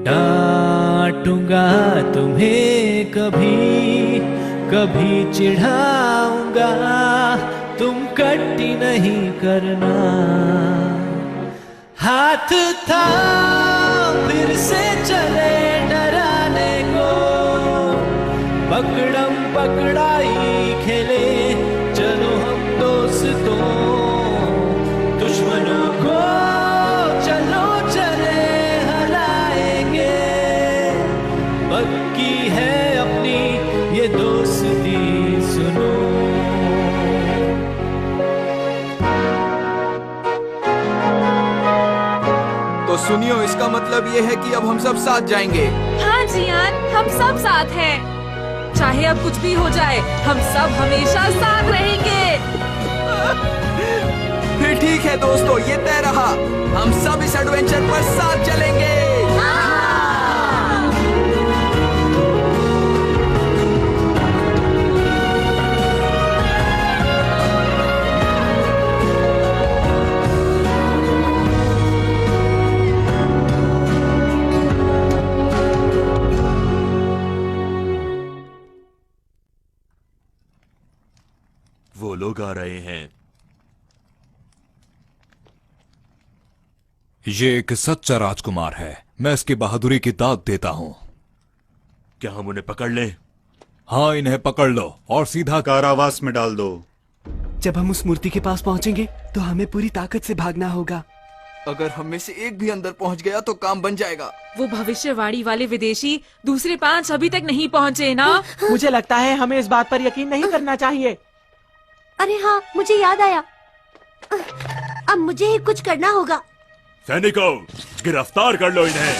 डांटूंगा तुम्हें कभी, कभी चिढ़ाऊंगा, तुम कट्टी नहीं करना। हाथ था फिर से चले डराने को, पकड़म पकड़ाई खेले, चलो हम दोस्तों दुश्मनों को चलो चले हराएंगे। पक्की है अपनी ये दोस्ती सुनो। तो सुनियो, इसका मतलब ये है कि अब हम सब साथ जाएंगे। हाँ जियान, हम सब साथ हैं। चाहे अब कुछ भी हो जाए, हम सब हमेशा साथ रहेंगे। फिर ठीक है दोस्तों, ये तय रहा, हम सब इस एडवेंचर पर साथ चलेंगे। वो लोग आ रहे हैं। ये एक सच्चा राजकुमार है, मैं इसकी बहादुरी की दाद देता हूँ। क्या हम उन्हें पकड़ लें? हाँ, इन्हें पकड़ लो और सीधा कारावास में डाल दो। जब हम उस मूर्ति के पास पहुंचेंगे तो हमें पूरी ताकत से भागना होगा। अगर हम में से एक भी अंदर पहुंच गया तो काम बन जाएगा। वो भविष्यवाणी वाले विदेशी दूसरे 5 अभी तक नहीं पहुँचे ना? मुझे लगता है हमें इस बात पर यकीन नहीं करना चाहिए। अरे हाँ, मुझे याद आया, अब मुझे ही कुछ करना होगा। सैनिकों, गिरफ्तार कर लो इन्हें।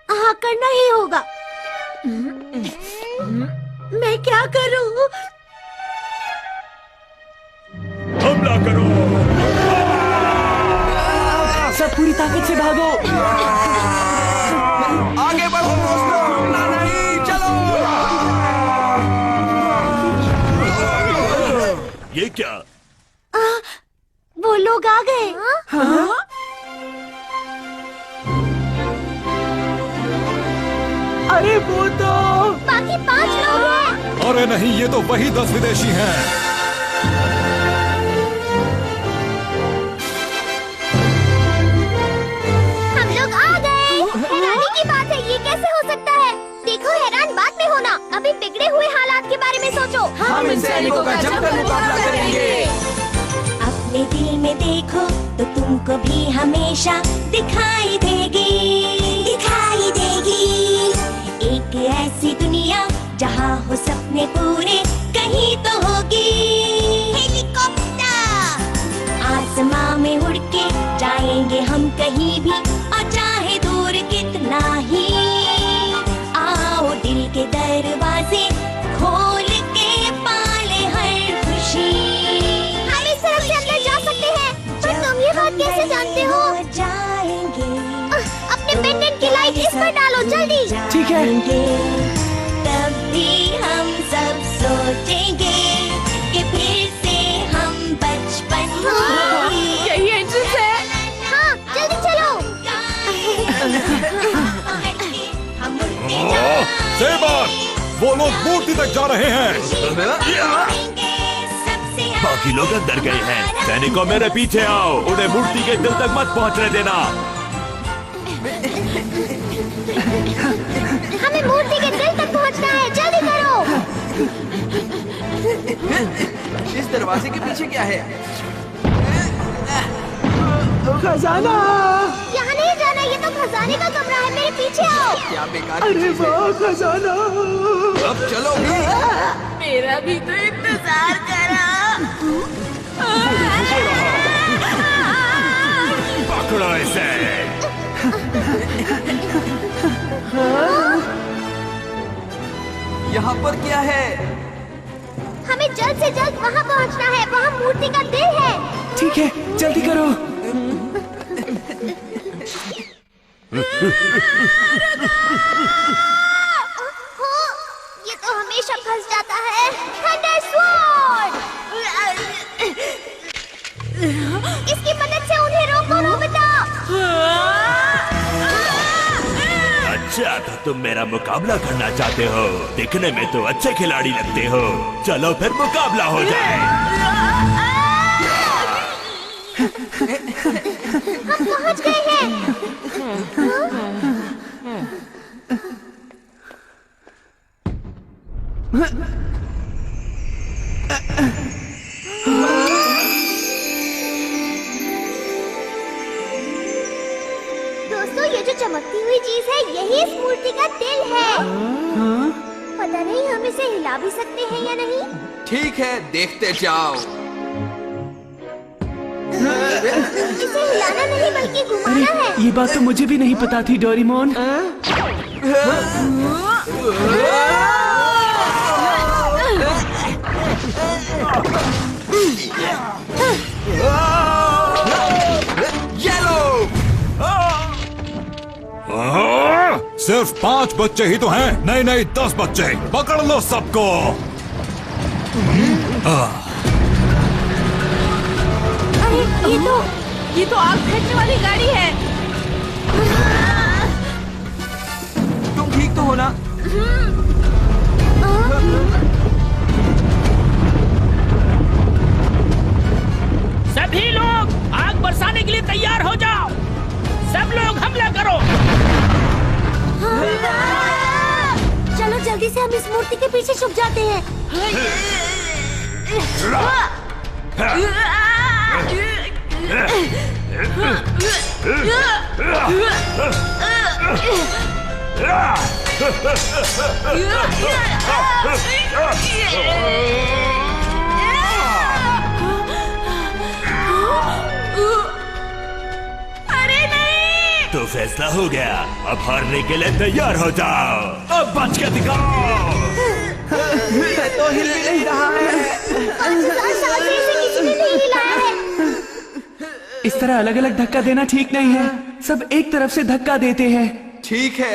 हाँ, करना ही होगा। मैं क्या करूँ? हमला करो। सब पूरी ताकत से भागो। आगे बढ़ो दोस्तों, रुकना नहीं, चलो। ये क्या? वो लोग आ गए। हाँ? अरे वो तो बाकी 5 लोग हैं। अरे नहीं, ये तो वही 10 विदेशी हैं। हम लोग आ गए। हैरानी की बात है, ये कैसे हो सकता है? देखो, हैरान बात में होना, अभी बिगड़े हुए हालात के बारे में सोचो। हम इन सैनिकों का जमकर मुकाबला करेंगे। अपने दिल में देखो तो तुमको भी हमेशा दिखाई देगी, दिखाई देगी। एक ऐसी दुनिया जहाँ हो सपने पूरे, कहीं तो होगी हेलीकॉप्टर। आसमां में उड़ के जाएंगे हम कहीं भी, और चाहे दूर कितना ही। आओ दिल के दरवाजे खोल के पाले हर खुशी। हम इस तरफ से अंदर जा सकते हैं, पर तुम ये बात कैसे जानते हो? जाएंगे अपने पेंडेंट की लाइट इस पर डालो, जल्दी। ठीक है। तब भी हम सब सोचेंगे कि फिर से हम बचपन यही एंट्रेंस है। हाँ, जल्दी चलो। सेबर, वो लोग मूर्ति तक जा रहे हैं। बाकी लोग अंदर गए हैं। सैनिकों, मेरे पीछे आओ, उन्हें मूर्ति के दिल तक मत पहुंचने देना। हमें मूर्ति के दिल तक पहुंचना है, जल्दी करो। इस दरवाजे के पीछे क्या है? खजाना। यहाँ नहीं जाना, ये तो खजाने का कमरा है, मेरे पीछे आओ। क्या बेकार अरे वाह खजाना। अब चलो भी। मेरा भी तो इंतजार करा। पकड़ो इसे। यहाँ पर क्या है? हमें जल्द से जल्द वहाँ पहुँचना है, वहाँ मूर्ति का दिल है। ठीक है, जल्दी करो। ये तो हमेशा फंस जाता है। Thunder sword. इसकी मदद से उन्हें रोको नोबिता। अच्छा तो तुम मेरा मुकाबला करना चाहते हो? दिखने में तो अच्छे खिलाड़ी लगते हो। चलो फिर मुकाबला हो जाए। हम पहुंच गए हैं। दोस्तों, ये जो चमकती हुई चीज है, यही इस मूर्ति का दिल है। पता नहीं हम इसे हिला भी सकते हैं या नहीं। ठीक है, देखते जाओ। इसे हिलाना नहीं बल्कि घुमाना है। ये बात तो मुझे भी नहीं पता थी डोरेमोन। सिर्फ 5 बच्चे ही तो हैं। नहीं 10 बच्चे। पकड़ लो सबको। अरे ये तो आग फेंकने वाली गाड़ी है। तुम ठीक तो हो ना? सभी लोग आग बरसाने के लिए तैयार हो जाओ। सब लोग हमला करो। चलो जल्दी से हम इस मूर्ति के पीछे छुप जाते हैं। अरे नहीं। तो फैसला हो गया। अब हारने के लिए तैयार हो जाओ। अब बच के दिखाओ। तो हिल भी नहीं रहा है। 5000 साल से इसे किसी ने नहीं हिलाया है। इस तरह अलग अलग धक्का देना ठीक नहीं है। सब एक तरफ से धक्का देते हैं। ठीक है,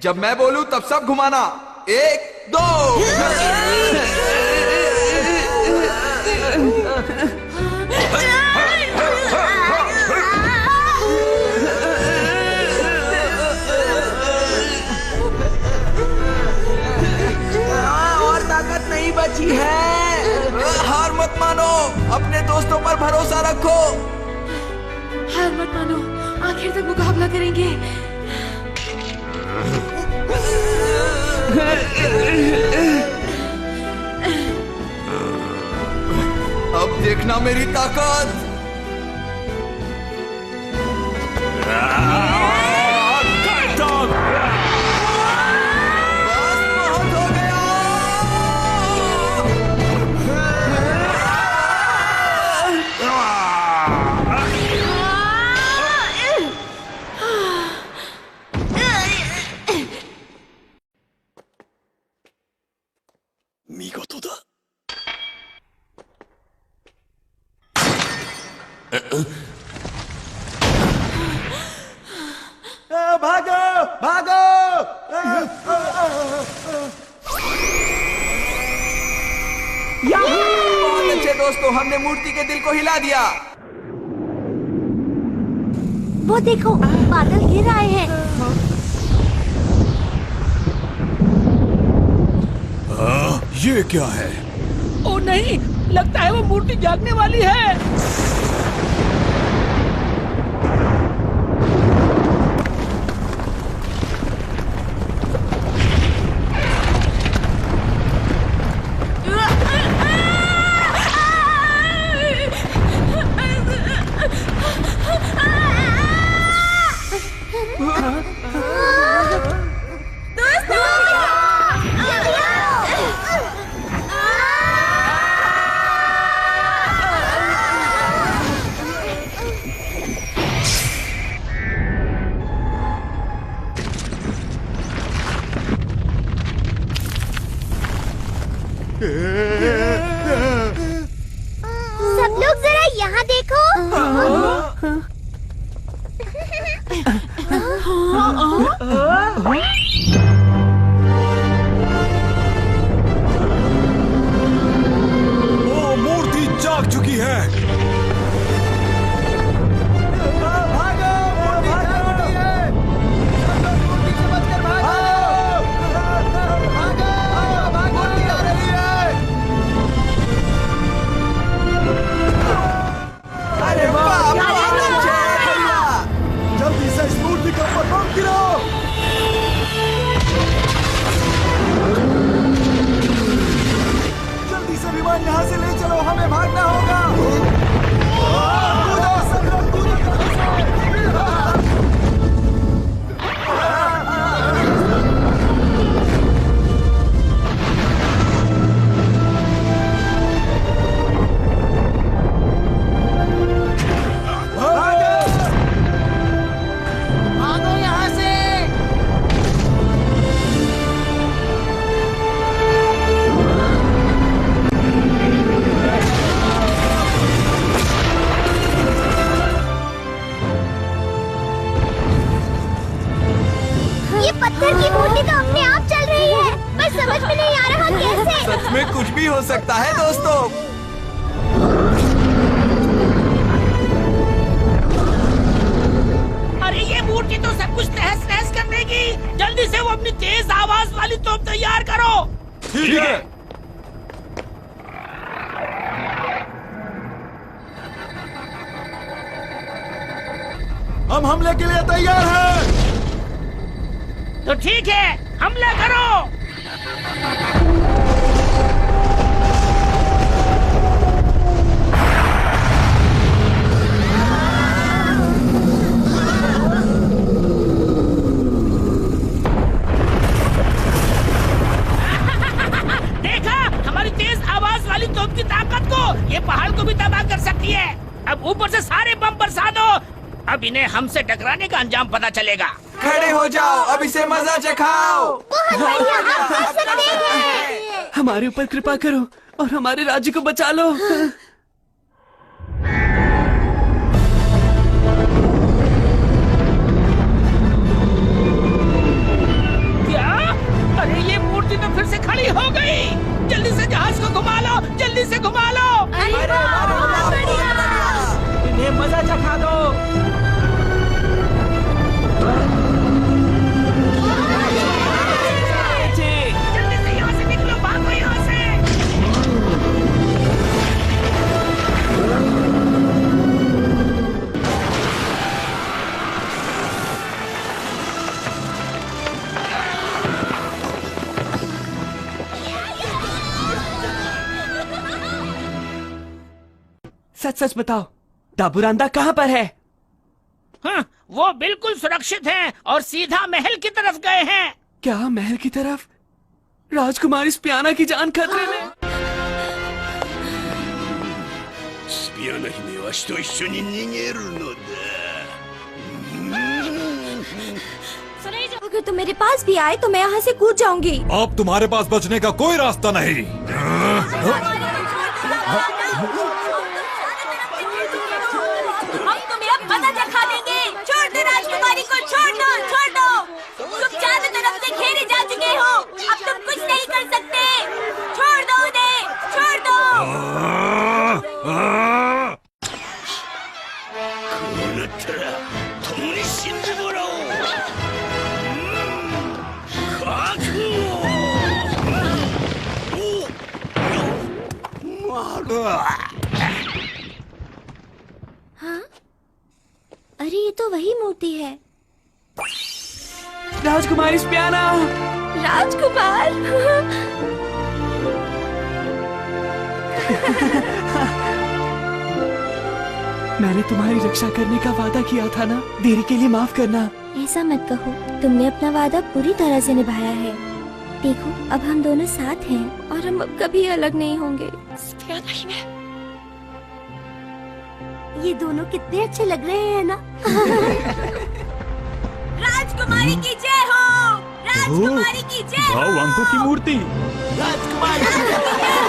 जब मैं बोलूं तब सब घुमाना। 1 2। और ताकत नहीं बची है। हार मत मानो, अपने दोस्तों पर भरोसा रखो। हार मत मानो, आखिर तक मुकाबला करेंगे। अब देखना मेरी ताकत। भागो भागो। बहुत अच्छे दोस्तों, हमने मूर्ति के दिल को हिला दिया। वो देखो, बादल घिर आए हैं। ये क्या है? ओ नहीं, लगता है वो मूर्ति जागने वाली है। सब लोग जरा यहाँ देखो। वो मूर्ति जाग चुकी है। जल्दी से इस मूर्ति के ऊपर बम गिराओ। जल्दी से विमान यहाँ से ले चलो, हमें भागना होगा। कूदो सब लोग, कूदो जल्दी से। भागो यहाँ से। ये पत्थर की मूर्ति तो अपने आप चल रही है, पर समझ में नहीं आ रहा कैसे। सच में कुछ भी हो सकता है दोस्तों। अरे ये मूर्ति तो सब कुछ तहस नहस कर देगी। जल्दी से वो अपनी तेज आवाज वाली तोप तैयार करो। ठीक है। हम हमले के लिए तैयार हैं। तो ठीक है, हमला करो। देखा हमारी तेज आवाज वाली तोप की ताकत को। ये पहाड़ को भी तबाह कर सकती है। अब ऊपर से सारे बम बरसा दो। अब इन्हें हमसे टकराने का अंजाम पता चलेगा। खड़े हो जाओ, अब इसे मजा चखाओ। हमारे ऊपर कृपा करो और हमारे राज्य को बचा लो। क्या? अरे ये मूर्ति तो फिर से खड़ी हो गई। जल्दी से जहाज को घुमा लो, जल्दी से घुमा लो। इन्हें मजा चखा दो। जल्दी से यहाँ से निकलो, भागो यहाँ से। सच सच बताओ, दाबूरांदा कहाँ पर है? हाँ, वो बिल्कुल सुरक्षित हैं और सीधा महल की तरफ गए हैं। क्या महल की तरफ? राजकुमारी स्पियाना की जान खतरे में। अगर तुम मेरे पास भी आए तो मैं यहाँ से कूद जाऊंगी। अब तुम्हारे पास बचने का कोई रास्ता नहीं। हम तुम्हें अब मजा चखा देंगे। छोड़ दो राजकुमारी को, छोड़ दो, छोड़ दो। तुम चारों तरफ से घेरे जा चुके हो, अब तुम कुछ नहीं कर सकते। छोड़ दो उन्हें, छोड़ दो। हाँ? अरे ये तो वही मूर्ति है। राजकुमारी स्पियाना। राजकुमार। मैंने तुम्हारी रक्षा करने का वादा किया था ना, देरी के लिए माफ करना। ऐसा मत कहो, तुमने अपना वादा पूरी तरह से निभाया है। देखो अब हम दोनों साथ हैं और हम अब कभी अलग नहीं होंगे। ये दोनों कितने अच्छे लग रहे हैं ना। राजकुमारी की जय हो, राजकुमारी की जय हो। वांको की मूर्ति। राजकुमारी की जय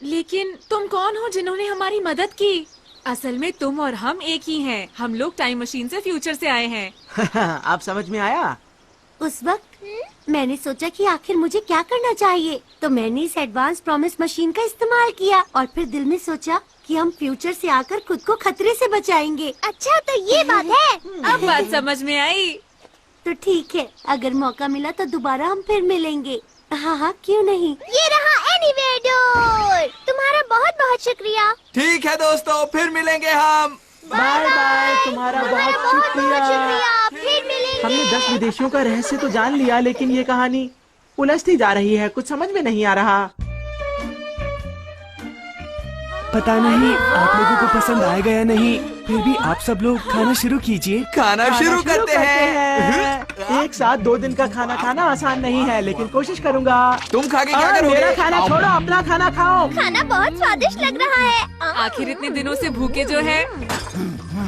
लेकिन तुम कौन हो जिन्होंने हमारी मदद की? असल में तुम और हम एक ही हैं। हम लोग टाइम मशीन से फ्यूचर से आए हैं। आप समझ में आया? उस वक्त मैंने सोचा कि आखिर मुझे क्या करना चाहिए, तो मैंने इस एडवांस प्रॉमिस मशीन का इस्तेमाल किया और फिर दिल में सोचा कि हम फ्यूचर से आकर खुद को खतरे से बचाएंगे। अच्छा, तो ये बात है। अब बात समझ में आई। तो ठीक है, अगर मौका मिला तो दोबारा हम फिर मिलेंगे। हाँ हाँ, क्यों नहीं। ये रहा एनीवेयर डोर। तुम्हारा बहुत बहुत शुक्रिया। ठीक है दोस्तों, फिर मिलेंगे हम। Bye bye. तुम्हारा बहुत शुक्रिया। फिर मिलेंगे। हमने 10 विदेशियों का रहस्य तो जान लिया, लेकिन ये कहानी उलझती जा रही है। कुछ समझ में नहीं आ रहा। पता नहीं आप लोगों को पसंद आएगा या नहीं, फिर भी आप सब लोग खाना शुरू कीजिए। खाना शुरू करते हैं। एक साथ 2 दिन का खाना खाना आसान नहीं है, लेकिन कोशिश करूंगा। तुम खा के क्या करोगे? मेरा खाना छोड़ो, अपना खाना खाओ। खाना बहुत स्वादिष्ट लग रहा है। आखिर इतने दिनों से भूखे जो है।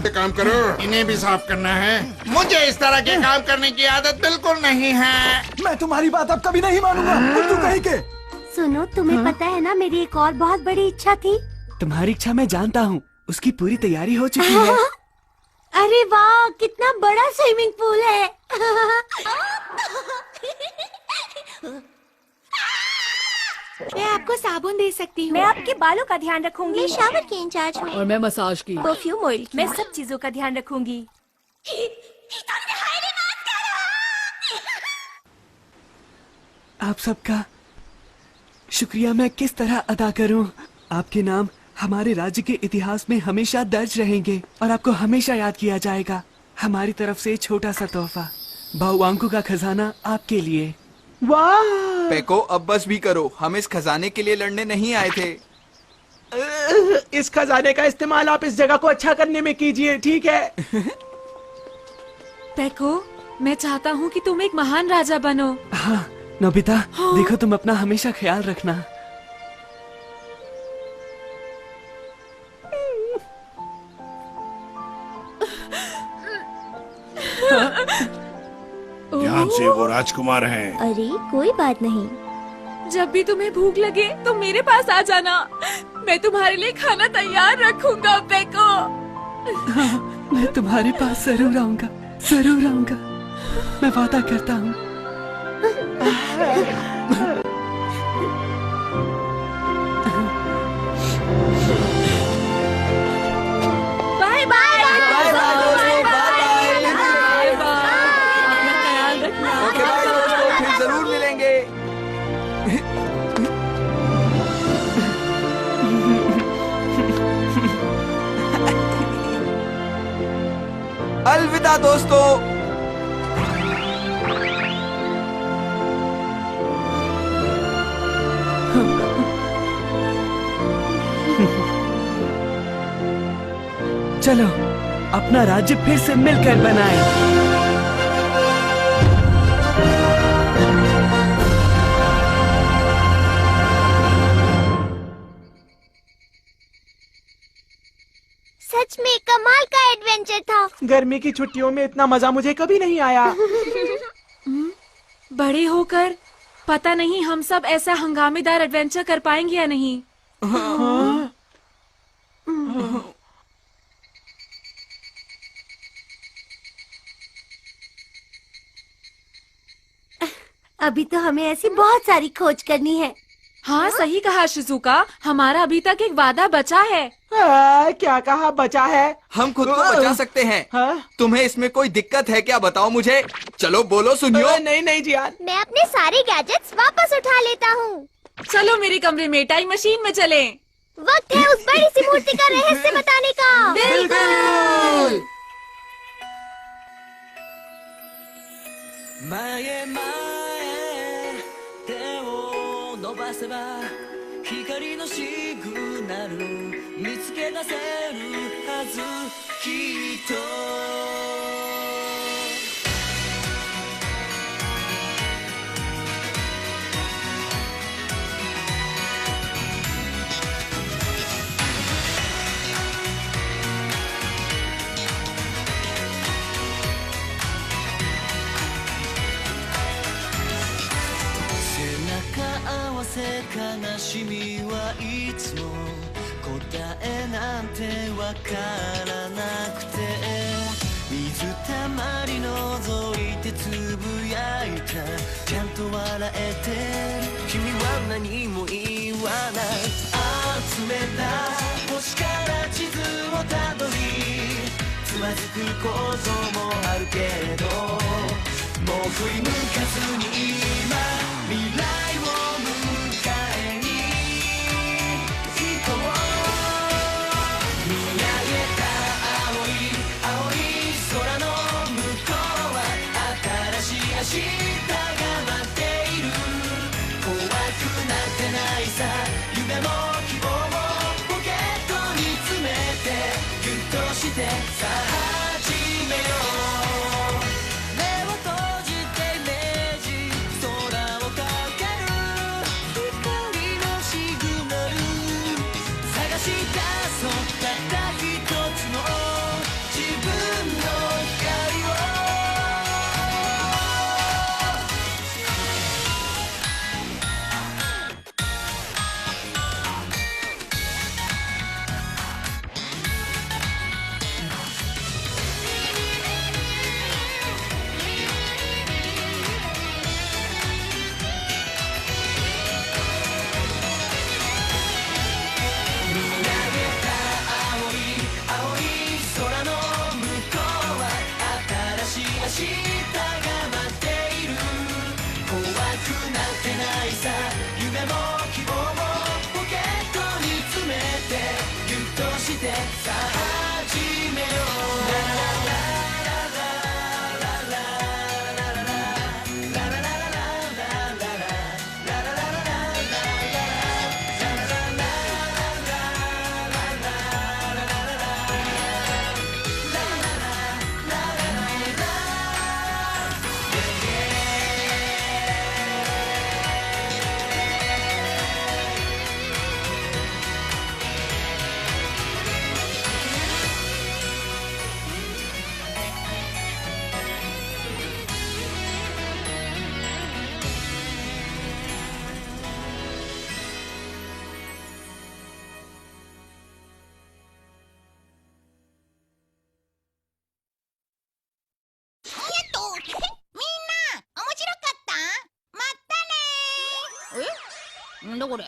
काम करो, इन्हें भी साफ करना है। मुझे इस तरह के काम करने की आदत बिल्कुल नहीं है। मैं तुम्हारी बात अब कभी नहीं मानूंगा। उल्लू कहीं के। सुनो, तुम्हें पता है ना, मेरी एक और बहुत बड़ी इच्छा थी। तुम्हारी इच्छा मैं जानता हूँ, उसकी पूरी तैयारी हो चुकी है। अरे वाह, कितना बड़ा स्विमिंग पूल है। मैं आपको साबुन दे सकती हूँ। मैं आपके बालों का ध्यान रखूंगी। मैं शावर की इंचार्ज हूँ। और मैं मसाज की। परफ्यूम ऑयल, मैं सब चीजों का ध्यान रखूंगी। आप सबका शुक्रिया मैं किस तरह अदा करूं? आपके नाम हमारे राज्य के इतिहास में हमेशा दर्ज रहेंगे और आपको हमेशा याद किया जाएगा। हमारी तरफ से छोटा सा तोहफा, बाहुआंकों का खजाना आपके लिए। वाह! पेको, अब बस भी करो। हम इस खजाने के लिए लड़ने नहीं आए थे। इस खजाने का इस्तेमाल आप इस जगह को अच्छा करने में कीजिए, ठीक है? पेको, मैं चाहता हूँ कि तुम एक महान राजा बनो। हाँ नोबिता, देखो तुम अपना हमेशा ख्याल रखना। ध्यान से, वो राजकुमार हैं। अरे कोई बात नहीं। जब भी तुम्हें भूख लगे तो मेरे पास आ जाना। मैं तुम्हारे लिए खाना तैयार रखूंगा पेको। मैं तुम्हारे पास जरूर आऊंगा, जरूर आऊंगा। मैं वादा करता हूँ। Bye bye. अपना ख्याल रखना। ओके बाय दोस्तों, फिर जरूर मिलेंगे। अलविदा दोस्तों। चलो अपना राज्य फिर से मिलकर बनाएं। सच में कमाल का एडवेंचर था। गर्मी की छुट्टियों में इतना मजा मुझे कभी नहीं आया। बड़े होकर पता नहीं हम सब ऐसा हंगामेदार एडवेंचर कर पाएंगे या नहीं। अभी तो हमें ऐसी बहुत सारी खोज करनी है। हाँ सही कहा शिजुका, हमारा अभी तक एक वादा बचा है। क्या कहा बचा है? हम खुद को बचा सकते हैं। तुम्हें इसमें कोई दिक्कत है क्या? बताओ मुझे। चलो बोलो, सुनियो। नहीं नहीं जियान, मैं अपने सारे गैजेट्स वापस उठा लेता हूँ। चलो मेरे कमरे में टाइम मशीन में चलें। वक्त है उस बड़ी सी मूर्ति का रहस्य बताने का। बिल्कुल। 悲しみはいつも答えなんてわからなくて、水たまり覗いてつぶやいた、ちゃんと笑えてる君は何も言わない。集めた星から地図をたどり、つまずくこともあるけど、もう振り向かずに今未来を迎えに行こう。見上げた青い空の向こうは新しい明日が待っている。怖くなってないさ、夢も希望もポケットに詰めてギュッとしてさあ始めよう。目を閉じてイメージ、空をかける光のシグナル、探し出そうたった一つの自分の光を。明日が待っている。怖くなってないさ、夢も希望もポケットに詰めてギュッとしてさあ始めよう。なんだこれ。